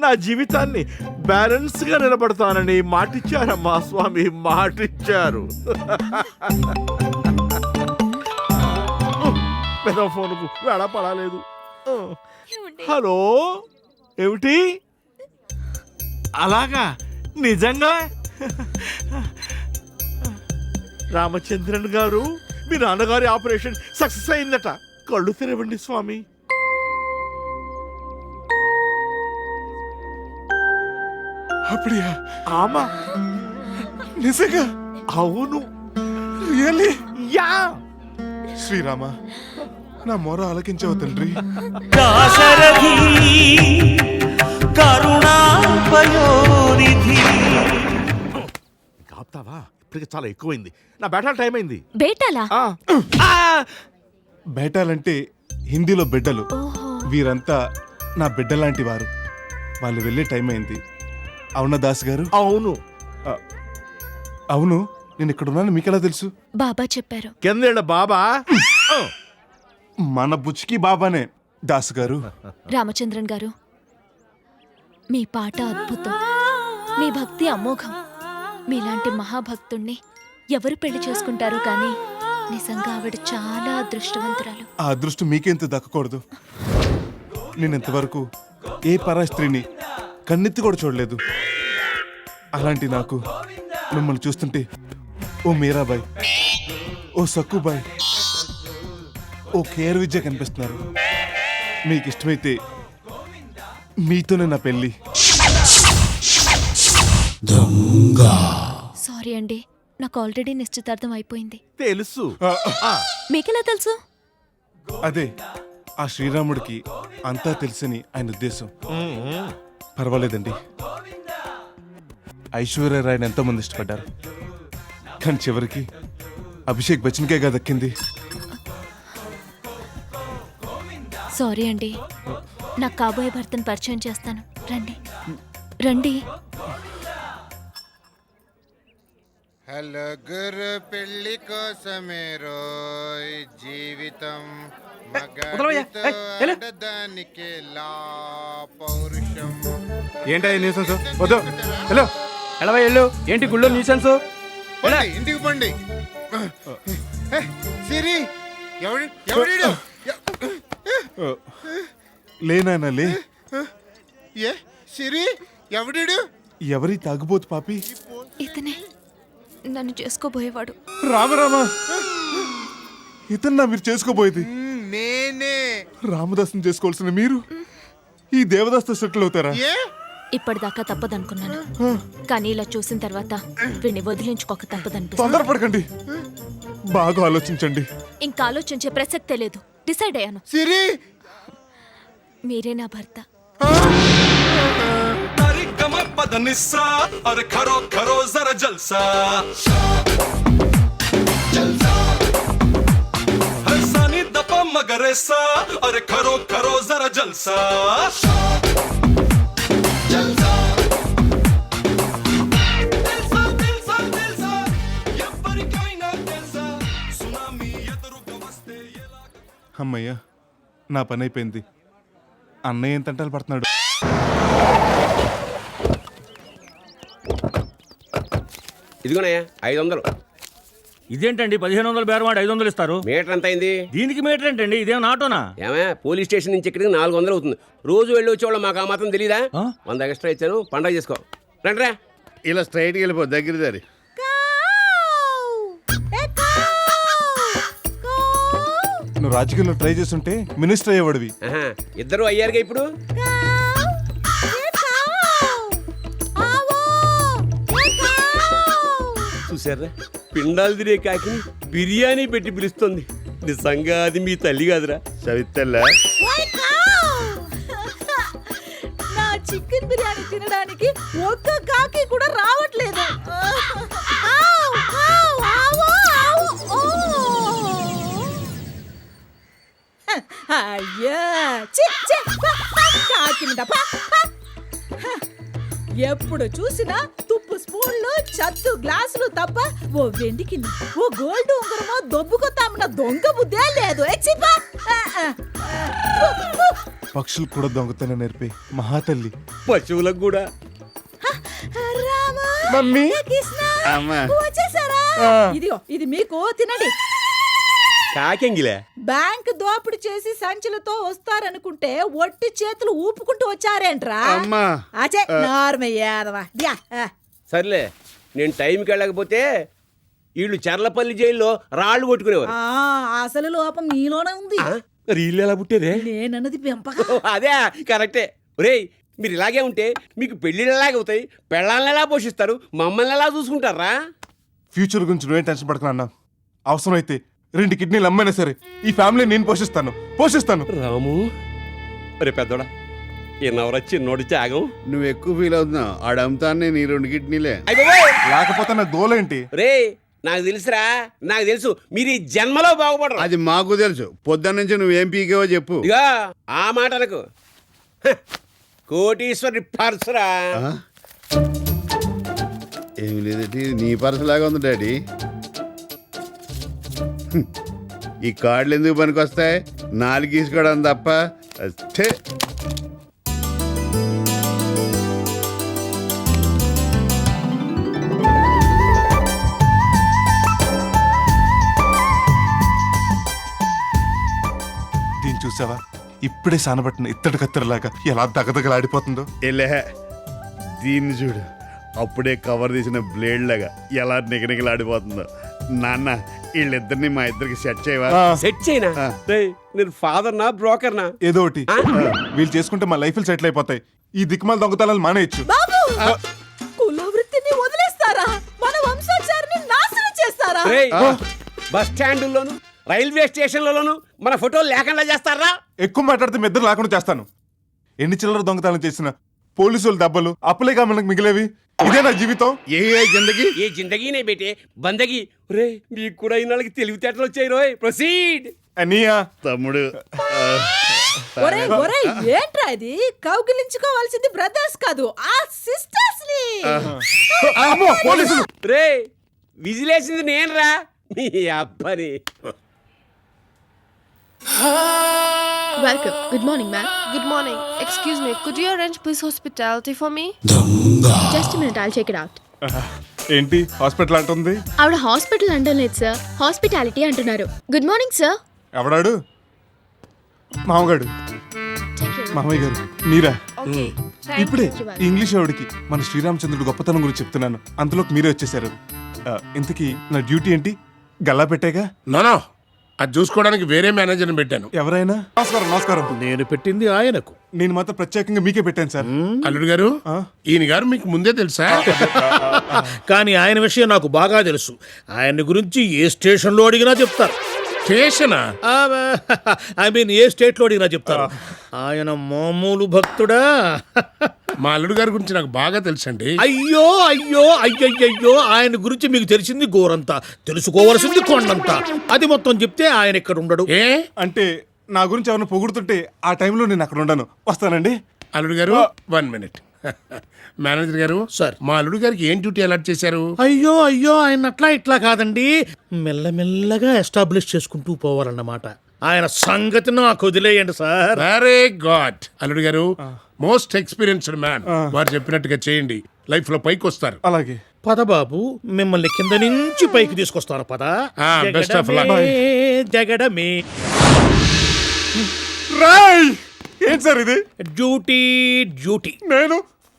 నా జీవితాన్ని బ్యాలెన్స్ గా నిలబడతానని మాటిచ్చారమ్మా స్వామి, మాటిచ్చారు. పెద్ద ఫోన్కు వేళ పడలేదు. ఏమండి? హలో, ఏమిటి? అలాగా? నిజంగా? రామచంద్రన్ గారు, మీ నాన్నగారి ఆపరేషన్ సక్సెస్ అయిందట. కళ్ళు తెరవండి స్వామి. అప్పుడియా? ఆమా, నిజంగా? అవును. రియల్లీ? యా. శ్రీరామ, నా మొర ఆలకించవు తండ్రి. దాశరథి కరుణాపయోనిధి. కాపుతావా? ఇప్పటికి చాలా ఎక్కువైంది. నా బేటాల టైం అయింది. బేటాలా? బేటాలంటే హిందీలో బిడ్డలు. వీరంతా నా బిడ్డలాంటి వారు. వాళ్ళు వెళ్ళే టైం అయింది. అవునా దాస్ గారు? అవును. అవును, నేను ఇక్కడ ఉన్నాను మీకెలా తెలుసు? బాబా చెప్పారు. కిందేళ్ళ బాబా? మన బుచ్చికి బాబానే దాస్ గారు. రామచంద్రన్ గారు, మీ పాట అద్భుతం, మీ భక్తి అమోఘం. మీలాంటి మహాభక్తుణ్ణి ఎవరు పెళ్లి చేసుకుంటారో కానీ నిజంగా ఆవిడ చాలా అదృష్టవంతురాలు. ఆ అదృష్టం మీకెంత దక్కకూడదు. నేను ఇంతవరకు ఏ పరా స్త్రీని కన్నెత్తి కూడా చూడలేదు. అలాంటి నాకు మిమ్మల్ని చూస్తుంటే ఓ మీరాబాయ్, ఓ సక్కుబాయ్, ఓ కేర్ విద్య కనిపిస్తున్నారు. మీకు ఇష్టమైతే మీతోనే నా పెళ్ళి. సారీ అండి, నాకు ఆల్రెడీ నిశ్చితార్థం అయిపోయింది. తెలుసు. మీకెలా తెలుసు? అదే, ఆ శ్రీరాముడికి అంతా తెలుసని ఆయన ఉద్దేశం. పర్వాలేదండి, ఐశ్వర్య రాయని ఎంతో మంది ఇష్టపడ్డారు, కానీ చివరికి అభిషేక్ బచ్చన్కే గా దక్కింది. సారీ అండి, నాకు కాబోయే భర్తను పరిచయం చేస్తాను. రండి రండి. హలో గురు, పెళ్లి కోసమే రోయ్ జీవితం, మగాడితో ఆడదానికి లా పౌరుషం. ఏంటి న్యూసెన్స్? వద్దు. హలో ఎలా వెళ్ళు? ఏంటి గుళ్ళో న్యూసెన్స్? పండి, ఇంటికి పండి. సిరి ఎవడు? లేనాయనా లే. ఏ సిరి ఎవడు? ఎవరి తాగుబోతు పాపి? ఇతనే నన్ను చేసుకోబోయేవాడు. రామరామా, ఇతన్నా మీరు చేసుకోబోయేది? నేనే. రామదాసుని చేసుకోవాల్సిన మీరు ఈ దేవదాస్తో సెటిల్ అవుతారా? ఇప్పటిదాకా తప్పదనుకున్నాను, కానీ ఇలా చూసిన తర్వాత వీడిని వదిలించుకోక తప్పదనిపిస్తుంది. తొందరపడకండి, బాగా ఆలోచించండి. ఇంకా ఆలోచించే ప్రసక్తే లేదు. డిసైడ్ అయ్యాను. సిరి, మీరే నా భర్త. अरे करो करो जरा जलसा, हसानी दपा मगरेसा, अरे करो करो जरा जलसा. అమ్మయ్యా, నా పని అయిపోయింది. అన్నయ్య ఎంత తంటాలు పడుతున్నాడు. ఇదిగోనయ్యా 500. ఇదేంటండి 1500 బేరం వాడు 500 ఇస్తారు? మీటర్ ఎంత అయింది? దీనికి మీటర్ ఏంటండి? ఇదేం ఆటోనా? ఏమే, పోలీస్ స్టేషన్ నుంచి ఇక్కడికి 400 అవుతుంది. రోజు వెళ్ళి వచ్చేవాళ్ళం, మాకు ఆ మాత్రం తెలీదా? 100 ఎక్స్ట్రా ఇచ్చాను, పండగ చేసుకో. రండిరా. ఇలా స్ట్రైట్కి వెళ్ళిపో, దగ్గర దారి. నువ్వు రాజకీయాల్లో ట్రై చేస్తుంటే మినిస్టర్ అయ్యేవాడివి. ఇద్దరు అయ్యారుగా ఇప్పుడు. చూసారా, పిండాలు తినే కాకి బిర్యానీ పెట్టి పిలుస్తుంది. నిజంగా అది మీ తల్లి కాదురా, సవితల్లా. నా చికెన్ బిర్యానీ తినడానికి ఒక్క కాకి కూడా రావట్లేదు. అయ్యా ఛీ, ఛీ, పా, పా, కాకింద, పా, పా. హ, ఎప్పుడు చూసినా తుప్పు స్పూన్లు చత్తు గ్లాసులు తప్ప ఓ వెండి కింద ఓ గోల్డ్ ఉంగరమో దొబ్బుకొత్తామన్న దొంగ బుద్ధే లేదు ఎచ్చిపా పక్షులు కూడా దొంగతనం నేర్పే మహాతల్లి. పశువులకు కూడా. రామా మమ్మీ. కృష్ణ అమ్మా. వచ్చేసారా ఇదిగో ఇది మీకు తినండి. కాకెంగిలే. బ్యాంక్ దోపిడి చేసి సంచులతో వస్తారనుకుంటే ఒట్టి చేతులు ఊపుకుంటూ వచ్చారేంట్రా? అమ్మా. అచే నార్మయ్యాదవా డ్యా. సర్లే, నేను టైంకి వెళ్ళకపోతే వీళ్ళు చర్లపల్లి జైల్లో రాళ్ళు కొట్టుకునేవారు. అసలు లోపం నీలోనే ఉంది. రీళ్ళు ఎలా పుట్టేదే? నేనన్నది పెంపక. అదే కరెక్టే. ఒరేయ్, మీరు ఇలాగే ఉంటే మీకు పెళ్ళిళ్ళు ఎలాగ అవుతాయి? పెళ్ళాలను ఎలా పోషిస్తారు? మమ్మల్ని ఎలా చూసుకుంటారా? ఫ్యూచర్ గురించి నువ్వేం టెన్షన్ పడకనా అన్న. అవసరమైతే 2 కిడ్నీలు అమ్మైనా సరే ఈ ఫ్యామిలీ నేను పోషిస్తాను. రాము, అరే పెద్దోడా, ఈ నవర చిన్నోడి త్యాగం. నువ్వు ఎక్కువ ఫీల్ అవుతున్నావు. ఆడమ్ముతాను నేను ఈ 2 కిడ్నీలే. లేకపోతే నా దోలేంటి? రే, నాకు తెలుసురా, నాకు తెలుసు మీరు ఈ జన్మలో బాగుపడరు. అది మాకు తెలుసు. పొద్దున్న నుంచి నువ్వేం పీకేవో చెప్పు. ఇగా ఆ మాటలకు కోటీశ్వరి పర్సురా. ఏమి లేదండి, నీ పర్సు లాగా ఉంది డాడీ. ఈ కార్డులు ఎందుకు పనికొస్తాయి? 4 తీసుకోవడం తప్ప. ఛే. దీన్ని చూసావా? ఇప్పుడే సానబట్టిన ఇత్తడి కత్తెరలాగా ఎలా దగదగలాడిపోతుందో. ఎలే, దీన్ని చూడు, అప్పుడే కవర్ తీసిన బ్లేడ్ లాగా ఎలా నిగనిగలాడిపోతుందో. నాన్న, వీళ్ళిద్దరిని మా ఇద్దరికి సెట్ చేయవా? సెట్ చేయనా? నేను ఫాదర్ నా బ్రోకర్ నా? ఏదో ఒకటి. వీళ్ళు చేసుకుంటే మా లైఫ్ సెటిల్ అయిపోతాయి. ఈ దిక్కుమాల దొంగతనాలు మానేయచ్చు. బాబు, కుల వృత్తిని వదిలేస్తారా? మన వంశాచారిని నాశనం చేస్తారా? బస్ స్టాండుల్లోను రైల్వే స్టేషన్లలోను మన ఫోటోలు లేకుండా చేస్తారా? ఎక్కువ మాట్లాడితే మీ ఇద్దరు లేకుండా చేస్తాను. ఎన్ని చిల్లర దొంగతనాలు చేసిన పోలీసులు దెబ్బలు అప్పులేగా మనకు మిగిలేవి. ఇదే నా జీవితం. ఏ జిందగీ ఏ జిందగీనే బేటే బందగి. రే, మీకు కూడా ఇన్నాళ్ళకి తెలివితేటలు వచ్చాయి రోయ్. ప్రొసీడ్. అనియా తమ్ముడు. ఒరే ఒరే, ఏంట్రా ఇది? కౌగిలించుకోవాల్సింది బ్రదర్స్ కాదు, ఆ సిస్టర్స్ ని. పోలీసులు. రే, విజిలేసింది నేను రా, మీ అబ్బని. Welcome. Good morning, ma'am. Good morning. Excuse me, could you arrange police hospitality for me? Just a minute, I'll check it out. ఏంటి హాస్పిటల్ అంటుంది? ఆవిడ హాస్పిటల్ అంటలేదు సార్, హాస్పిటాలిటీ అంటున్నారు. Good morning sir. ఎవడాడు? మామగాడు. మామయ్య గారు మీరా? ఇప్పుడే ఇంగ్లీష్ ఆవిడకి మన శ్రీరామచంద్రుడు గొప్పతనం గురించి చెప్తున్నాను, అంతలోకి మీరే వచ్చేసారు. ఇంతకీ నా డ్యూటీ ఏంటి? గల్లా పెట్టేగా? నో, అది చూసుకోవడానికి వేరే మేనేజర్ని పెట్టాను. ఎవరైనా? నమస్కారం. నేను పెట్టింది ఆయనకు. నేను మాత్రం ప్రత్యేకంగా మీకే పెట్టాను సార్. అల్లుడు గారు, ఈయన గారు మీకు ముందే తెలుసా? కానీ ఆయన విషయం నాకు బాగా తెలుసు. ఆయన గురించి ఏ స్టేషన్లో అడిగినా చెప్తారు. స్టేషనా? ఐ మీన్ ఏ స్టేట్లో అడిగినా చెప్తారు. ఆయన మామూలు భక్తుడా? మా అల్లుడు గారి గురించి నాకు బాగా తెలుసండి. అయ్యో అయ్యో అయ్యయ్యో, ఆయన గురించి మీకు తెలిసింది గోరంతా, తెలుసుకోవలసింది కొండంతా. అది మొత్తం చెప్తే ఆయన ఇక్కడ ఉండడు. ఏ అంటే నా గురించి ఎవరిని పొగుడుతుంటే ఆ టైంలో నేను అక్కడ ఉండను. వస్తానండి. అల్లుడు గారు 1 minute. మేనేజర్ గారు సార్, మా అల్లుడు గారికి ఏం డ్యూటీ అలాట్ చేశారు? అయ్యో అయ్యో, ఆయన అట్లా ఇట్లా కాదండి, మెల్లమెల్లగా ఎస్టాబ్లిష్ చేసుకుంటూ పోవాలన్నమాట. ఆయన సంగతి నాకు వదిలేయండి సార్. Very good. అల్లుడు గారు మోస్ట్ ఎక్స్పీరియన్స్డ్ మ్యాన్, వారు చెప్పినట్టుగా చేయండి, లైఫ్ లో పైకి వస్తారు. అలాగే. పద బాబు, మిమ్మల్ని కింద నుంచి పైకి తీసుకొస్తాను. పద. Best of luck. జగడమే. ఏంటి సార్ ఇది? డ్యూటీ. నేను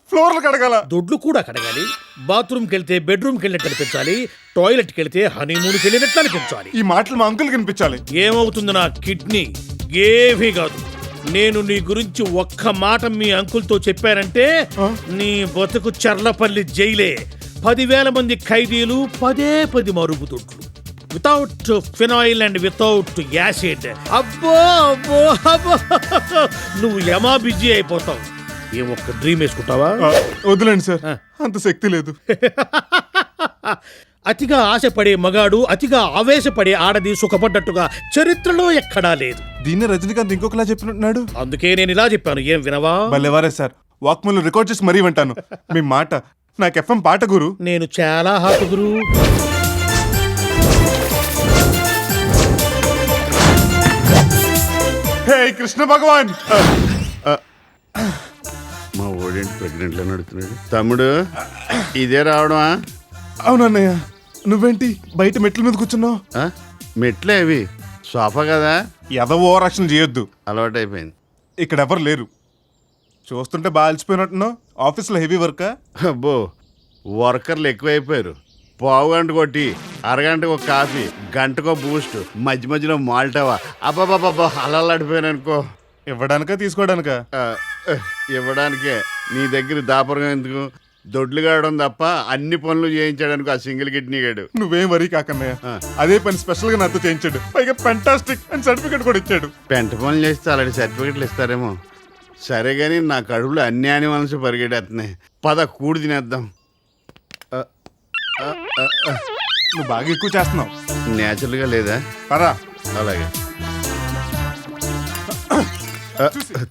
ఫ్లోర్లు కడగాల? దొడ్లు కూడా కడగాలి. బాత్రూమ్కి వెళ్తే బెడ్రూమ్కి వెళ్ళినట్టు అనిపించాలి. టాయిలెట్కి వెళ్తే హనీమూన్కి వెళ్ళినట్లు అనిపించాలి. ఈ మాటలు మా అంకుల్ కనిపించాలి. ఏమవుతుంది నా కిడ్నీ? ఏమీ కాదు. నేను నీ గురించి ఒక్క మాట మీ అంకుల్తో చెప్పానంటే నీ బతుకు చర్లపల్లి జైలే. 10,000 మంది ఖైదీలు 10 మరుగుదొడ్లు, without phenyl and without acid. అబ్బో అబ్బో అబ్బో, నువ్వు యమా బిజీ అయిపోతావు. ఏ ఒక్క డ్రీమ్ వేసుకుంటావా? వదిలేండి సార్, అంత శక్తి లేదు. అతిగా ఆశపడే మగాడు అతిగా ఆవేశపడే ఆడది సుఖపడ్డట్టుగా చరిత్రలో ఎక్కడా లేదు. దీన్నే రజనీకాంత్ ఇంకొకలా చెప్పినట్టున్నాడు. అందుకే నేను ఇలా చెప్పాను, ఏం వినవా? భలేవారే సార్, వాక్మన్ రికార్డ్ చేసి మరీ వింటాను మీ మాట. నాకు ఎఫ్ఎం పాట గురు. నేను చాలా హ్యాపీ గురు. హే కృష్ణ భగవాన్. మా ఓడేంటి ప్రెగ్నెంట్లో నడుతున్నాడు. తమ్ముడు ఇదే రావడమా? అవునన్నయ్య, నువ్వేంటి బయట మెట్ల మీద కూర్చున్నావు? ఆ? మెట్లే అవి, సోఫా కదా. ఎదవ ఓవర్ యాక్షన్ చేయొద్దు, అలవాటైపోయింది. ఇక్కడ ఎవరు లేరు. చూస్తుంటే బాగా అలసిపోయినట్టున్నావు. ఆఫీస్లో హెవీ వర్కా? అబ్బో, వర్కర్లు ఎక్కువైపోయారు. పావు గంట కొట్టి అరగంటకు ఒక కాఫీ, గంటకో బూస్ట్, మధ్య మధ్యలో మాల్టావా. అబ్బాబాబా అలలాడిపోయాను అనుకో. ఇవ్వడానికా తీసుకోవడానికా? ఇవ్వడానికే. నీ దగ్గర దాపరం ఎందుకు? దొడ్లు కావడం తప్ప అన్ని పనులు చేయించాడనుకో ఆ సింగిల్ కిడ్నీ గాడు. నువ్వేం వరీ కాకన్నయ్య, అదే పని స్పెషల్ గా నాతో చేయించాడు. పైగా ఫెంటాస్టిక్ అని సర్టిఫికెట్ కూడా ఇచ్చాడు. పెంట పనులు చేస్తే అలాంటి సర్టిఫికెట్లు ఇస్తారేమో. సరే గానీ నా కడుపులో అన్ని యానిమల్స్ పరిగెడేస్తున్నాయి. పద కూడి తినేద్దాం. నువ్వు బాగా ఎక్కువ చేస్తున్నావు. నేచురల్గా లేదా? పరా. అలాగే.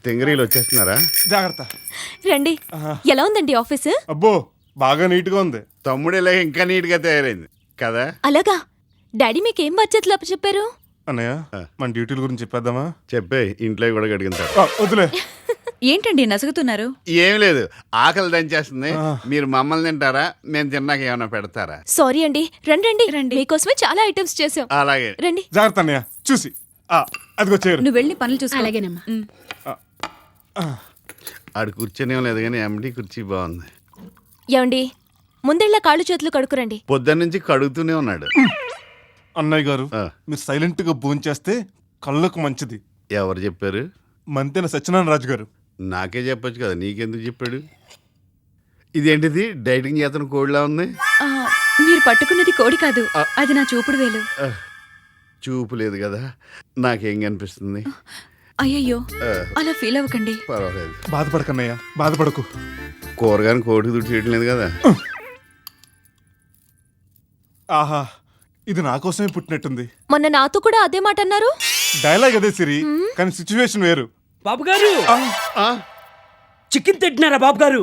తెంగరీలు వచ్చేస్తున్నారా? జాగ్రత్త. రండి. ఎలా ఉందండి ఆఫీసు? అబ్బో, బాగా నీట్ గా ఉంది. తమ్ముడు ఇలా ఇంకా నీట్ గా తయారైంది కదా. అలాగా? డాడీ మీకేం బాధ్యతలు అప్పచెప్పారు? అన్నయ్య, మన డ్యూటీల గురించి చెప్పేద్దామా? చెప్పే, ఇంట్లో కూడా గడిగింటారు. వదిలే. ఏంటండి నసుగుతున్నారు? ఏం లేదు, ఆకలి దంచేస్తుంది. మీరు మమ్మల్ని తింటారా? మేము తిన్నాక ఏమైనా పెడతారా? సారీ అండి. రండి రండి, మీకోసమే చాలా ఐటమ్స్ చేసాం. అలాగే. రండి. జాగ్రత్త అన్నయ్య, చూసి. అదిగో చేరు. నువ్వు వెళ్ళి పనులు చూసుకో. అలాగేనమ్మా. ఆడు కూర్చొనేం లేదు కానీ ఎండి కుర్చీ బాగుంది. ఏమండి, ముందెళ్ళ కాళ్ళు చేతులు కడుక్కురండి. పొద్దున్న నుంచి కడుగుతూనే ఉన్నాడు. అన్నయ్య గారు, మీరు సైలెంట్ గా భోంచేస్తే కళ్ళకు మంచిది. ఎవరు చెప్పారు? మంతెన సత్యనారాయణ రాజు గారు. నాకే చెప్పొచ్చు కదా, నీకెందుకు చెప్పాడు? ఇదేంటిది డైటింగ్ చేతను కోడిలా ఉంది? మీరు పట్టుకున్నది కోడి కాదు, అది నా చూపుడు వేలు. చూపు లేదు కదా, నాకేం కనిపిస్తుంది? అయ్యయ్యో, అలా ఫీల్ అవ్వకండి. పర్వాలేదు. బాధపడకన్నయ్య, బాధపడకు. కూరగాయని కోడికి దుడి చేయడం లేదు కదా. ఆహా, ఇది నా కోసమే పుట్టినట్టుంది. మొన్న నాతో కూడా అదే మాట అన్నారు. డైలాగ్ అదే సిరి, కానీ సిచ్యువేషన్ వేరు. బాబు గారు, చికెన్ తింటున్నారా బాబు గారు?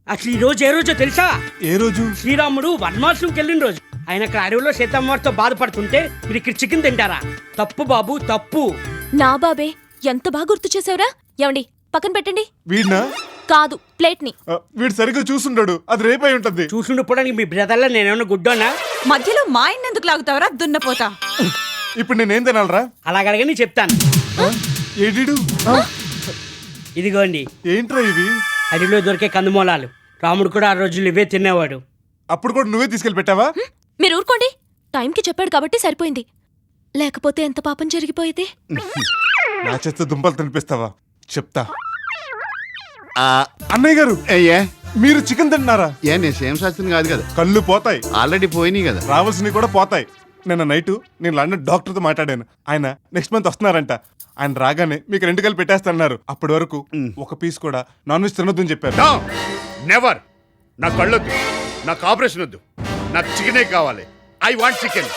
అసలు ఈ రోజు ఏ రోజో తెలుసా? ఏ రోజు? శ్రీరాముడు వనవాసంకి వెళ్ళిన రోజు. ఆయన అక్కడ అడవిలో సీతమ్మవారితో బాధపడుతుంటే మీరు ఇక్కడ చికెన్ తింటారా? తప్పు బాబు, తప్పు. నా బాబే, ఎంత బాగా గుర్తు చేసావురా. ఏమండి, పక్కన పెట్టండి. వీడినా? కాదు, ప్లేట్ ని. వీడు సరిగ్గా చూసుండాడు, అది రేపై ఉంటది. చూసుండిపోవడానికి మీ బ్రదర్లా నేనేమన్నా గుడ్డోనా? మధ్యలో మా ఆయన ఎందుకు లాగుతావరా దున్నపోతా? ఇప్పుడు నేనేం తినాలరా? అలాగడగని చెప్తాను. ఏడిడు? ఇదిగోండి. ఏంట్రా ఇవి? అడవిలో దొరికే కందుమూలాలు. రాముడు కూడా ఆ రోజులు ఇవే తినేవాడు. అప్పుడు కూడా నువ్వే తీసుకెళ్ళి పెట్టావా? మీరు ఊరుకోండి. టైంకి చెప్పాడు కాబట్టి సరిపోయింది, లేకపోతే ఎంత పాపం జరిగిపోయేది. నా చేత దుంపలు తినిపిస్తావా? చెప్తా. అన్నయ్య గారు, అయ్యా మీరు చికెన్ తింటున్నారా? ఏ నేను సేమ్ శాస్త్రం కాదు కదా. కళ్ళు పోతాయి. ఆల్రెడీ పోయినాయి కదా. రావాల్సినవి కూడా పోతాయి. నిన్న నైట్ నేను లండన్ డాక్టర్తో మాట్లాడాను. ఆయన నెక్స్ట్ మంత్ వస్తున్నారంట. ఆయన రాగానే మీకు 2 కలిపి పెట్టేస్తాన్నారు. అప్పటి వరకు ఒక పీస్ కూడా నాన్ వెజ్ తినొద్దని చెప్పారు. నెవర్. నాకు కళ్ళొద్దు, నాకు ఆపరేషన్ వద్దు, నాకు చికెనే కావాలి. I want chicken.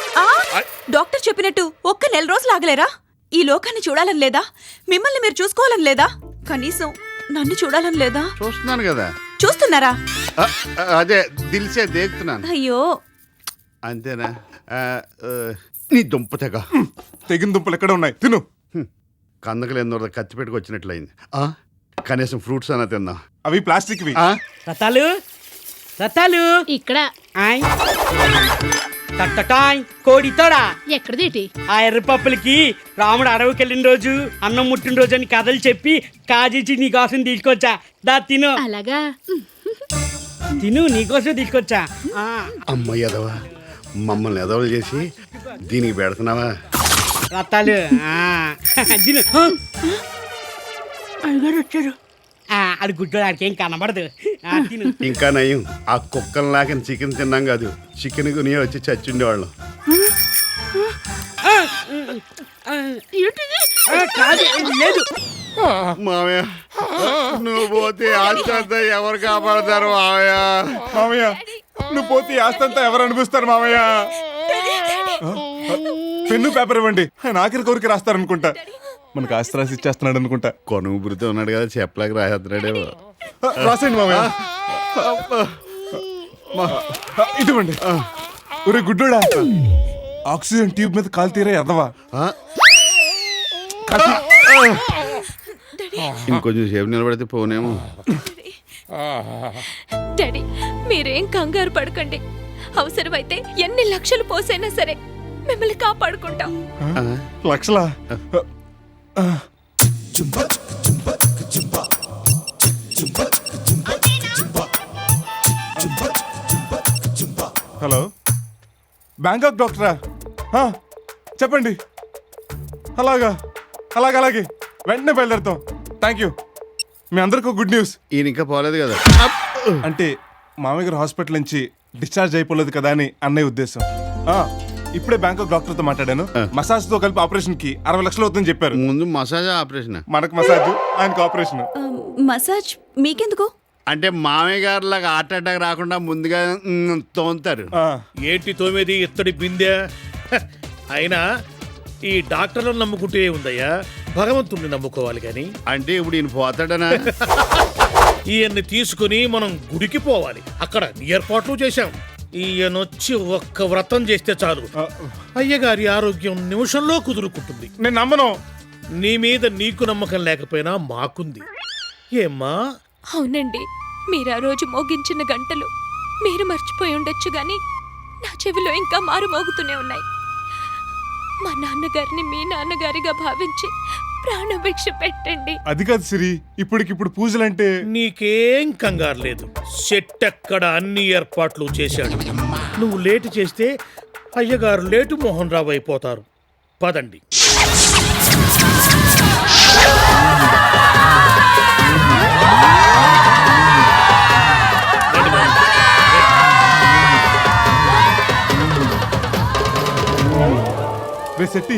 డాక్టర్ చెప్పినట్టు ఒక్క నెల రోజులు ఆగలేరా? ఈ లోకాన్ని చూడాలని లేదా? మిమ్మల్ని మీరు చూసుకోవాలని లేదా? కనీసం నన్ను చూడాలని లేదా? చూస్తున్నాను కదా. చూస్తున్నారా? అదే దిల్సే దేకుతున్నాను. అయ్యో, అంతేనా? నీ దుంప తెగ. తెగిన దుంపలు ఎక్కడ ఉన్నాయి? తిను. కందకలు ఎన్నో కత్తి పెట్టుకు వచ్చినట్లయింది. కనీసం ఫ్రూట్స్ అన్నా తిందాం. అవి ప్లాస్టిక్. రతాలు, రతాలు ఇక్కడ కోడితోడా ఎక్కడదేటి? ఆ ఎర్రపప్పులకి రాముడు అడవికి వెళ్ళిన రోజు, అన్నం ముట్టిన రోజు అని కథలు చెప్పి కాజీచి నీకోసం తీసుకొచ్చా. దా తిను. అలాగా? తిను, నీకోసం తీసుకొచ్చా. అమ్మ ఎదవా, మమ్మల్ని ఎదవలు చేసి దీనికి పెడుతున్నావా? రతాలు తిను. అయ్యగారు వచ్చారు. అది గుడ్డోడు, ఆడికి ఏం కనబడదు. తిను. ఇంకా నయం, ఆ కుక్కలు లాగిన చికెన్ తిన్నాం కాదు, చికెన్ కొని వచ్చి చచ్చుండేవాళ్ళం. లేదు మామయ్య, నువ్వు పోతే ఆశ్చర్య ఎవరు కాపాడతారు? మామయ్య, మామయ్య, నువ్వు పోతే ఈ ఆస్తి అంతా ఎవరు అనిపిస్తారు మామయ్య? పెన్ను పేపర్ ఇవ్వండి, ఆయన ఆఖరి కోరిక రాస్తారనుకుంటా. మనకు ఆస్తి రాసి ఇచ్చేస్తున్నాడు అనుకుంటా. కొనుగుబురితో ఉన్నాడు కదా, చెప్పలేక రాసేస్తున్నాడేమో. రాసేయండి మామయ్య. ఇటువంటి ఒరే గుడ్డోడా, ఆక్సిజన్ ట్యూబ్ మీద కాలు తీరా ఎదవా. ఇంకొంచెం సేపు నిలబడితే పోనేమో. డాడీ మీరేం కంగారు పడకండి. అవసరమైతే ఎన్ని లక్షలు పోసైనా సరే మిమ్మల్ని కాపాడుకుంటాం. లక్షలా? హలో, బ్యాంకాక్ డాక్టరా? చెప్పండి. అలాగా అలాగే వెంటనే బయలుదేరుతాం. Thank you. మీ అందరికీ గుడ్ న్యూస్. ఈయన ఇంకా పోలేదు కదా? అంటే మామయ్య గారు హాస్పిటల్ నుంచి డిశ్చార్జ్ అయిపోలేదు కదా అని అన్నయ్య ఉద్దేశం. ఇప్పుడే బ్యాంకాక్ డాక్టర్ తో మాట్లాడాను. మసాజ్ తో కలిపి ఆపరేషన్ కి 60 లక్షలు అవుతుందని చెప్పారు. ముందు మసాజ్ ఆపరేషన్? మనకు మసాజ్, ఆయనకు ఆపరేషన్. మసాజ్ మీకెందుకు? అంటే మామయ్య గారు లాగా హార్ట్ అటాక్ రాకుండా ముందుగా తోముతారు. ఏంటి తోమేది ఇత్తడి బిందె? అయినా ఈ డాక్టర్లను నమ్ముకుంటే ఉందయ్యా, భగవంతుణ్ణి నమ్ముకోవాలి కానీ. అంటే ఇప్పుడు ఈయన పోతాడనా? ఈయన్ని తీసుకుని మనం గుడికి పోవాలి. అక్కడ ఏర్పాట్లు చేశాం. ఈయనొచ్చి ఒక్క వ్రతం చేస్తే చాలు, అయ్యగారి ఆరోగ్యం నిమిషంలో కుదురుకుంటుంది. నేను నమ్మను. నీ మీద నీకు నమ్మకం లేకపోయినా మాకుంది. ఏమ్మా? అవునండి, మీరు ఆ రోజు మోగించిన గంటలు మీరు మర్చిపోయి ఉండొచ్చు గాని నా చెవిలో ఇంకా మారు మోగుతూనే ఉన్నాయి. మా నాన్నగారిని మీ నాన్నగారిగా భావించి ప్రాణభిక్ష పెట్టండి. అది కాదు సిరి, ఇప్పటికిప్పుడు పూజలంటే. నీకేం కంగారు లేదు. చెట్టెక్కడ అన్ని ఏర్పాట్లు చేశాడు. నువ్వు లేటు చేస్తే అయ్యగారు లేటు మోహన్ రావు అయిపోతారు. పదండి. రే శెట్టి,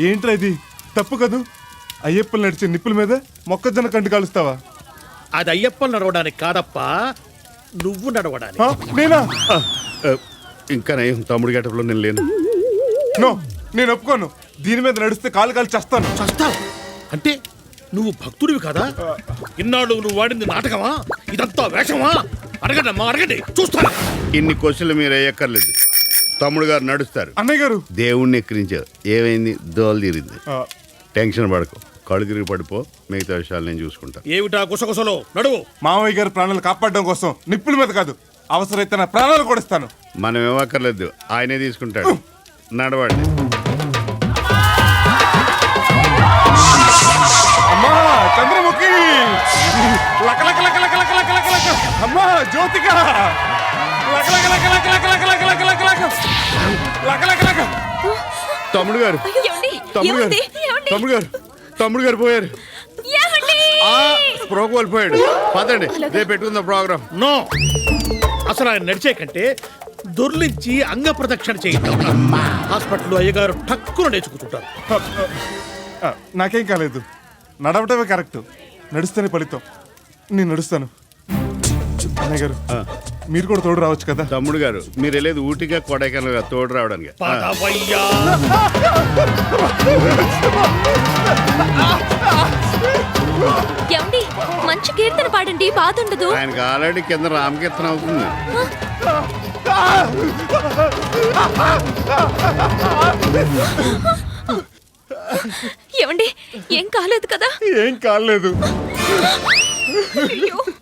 ఏంట్రా ఇది? తప్పు కదూ. అయ్యప్పలు నడిచే నిప్పుల మీద మొక్కజొన్న కంటి కాలుస్తావా? అది అయ్యప్పలు నడవడానికి కాదప్పా, నువ్వు నడవడానికి. నేనా? ఇంకా నయం, తమ్ముడు గెటప్లో నేను లేను. నో, నేను ఒప్పుకోను. దీని మీద నడిస్తే కాలు కాలు చేస్తాను. చస్తావు అంటే నువ్వు భక్తుడివి కదా? ఇన్నాళ్ళు నువ్వు వాడింది నాటకమా? ఇదంతా వేషమా? అడగండి అమ్మా, అడగండి, చూస్తాను. ఇన్ని క్వశ్చన్లు మీరు అయ్యక్కర్లేదు. తమ్ముడు గారు నడుస్తారు. అన్నయ్య గారు, దేవుణ్ణి ఎక్కిరించావు. ఏమైంది? దోలు తీరింది. టెన్షన్ పడకు, కళ్ళు తిరిగి పడిపో. మిగతా విషయాలు నేను చూసుకుంటా. ఏమిటా గుసగుసలో? నడువు. మామయ్య గారి ప్రాణాలు కాపాడడం కోసం నిప్పుల మీద కాదు, అవసరమైతే నా ప్రాణాలు కూడా ఇస్తాను. మనం ఏమక్కర్లేదు, ఆయనే తీసుకుంటాడు. నడవండి. అమ్మా చంద్రముఖి, లక లక లక లక లక లక లక లక. అమ్మా జ్యోతిక, లక లక లక లక లక లక లక లక లక లక లక లక లక. తమ్ముడు గారు, తమ్ముడు గారు, తమ్ముడు గారు, తమ్ముడు గారు పోయారు. ప్రోగ్రామ్ వెళ్ళిపోయాడు. పదండి, రేపు పెట్టుకుందాం ప్రోగ్రామ్. నో, అసలు ఆయన నడిచే కంటే దొర్లించి అంగ ప్రదక్షిణ చేయిద్దాం. హాస్పిటల్లో అయ్యగారు టక్కున నేర్చుకుంటుంటారు. నాకేం కాలేదు, నడవటమే కరెక్ట్. నడుస్తేనే ఫలితం. నేను నడుస్తాను. అన్నయ్య గారు, మీరు కూడా తోడు రావచ్చు కదా? తమ్ముడు గారు, మీరు వెళ్ళేది ఊటిగా కొడైకెనాల్ తోడు రావడానికి. ఏమండి, మంచి కీర్తన పాడండి, బాధ ఉండదు. ఆయనకి ఆల్రెడీ కింద రామకీర్తన అవుతుంది. ఏమండి, ఏం కాలేదు కదా? ఏం కాలేదు. అయ్యో.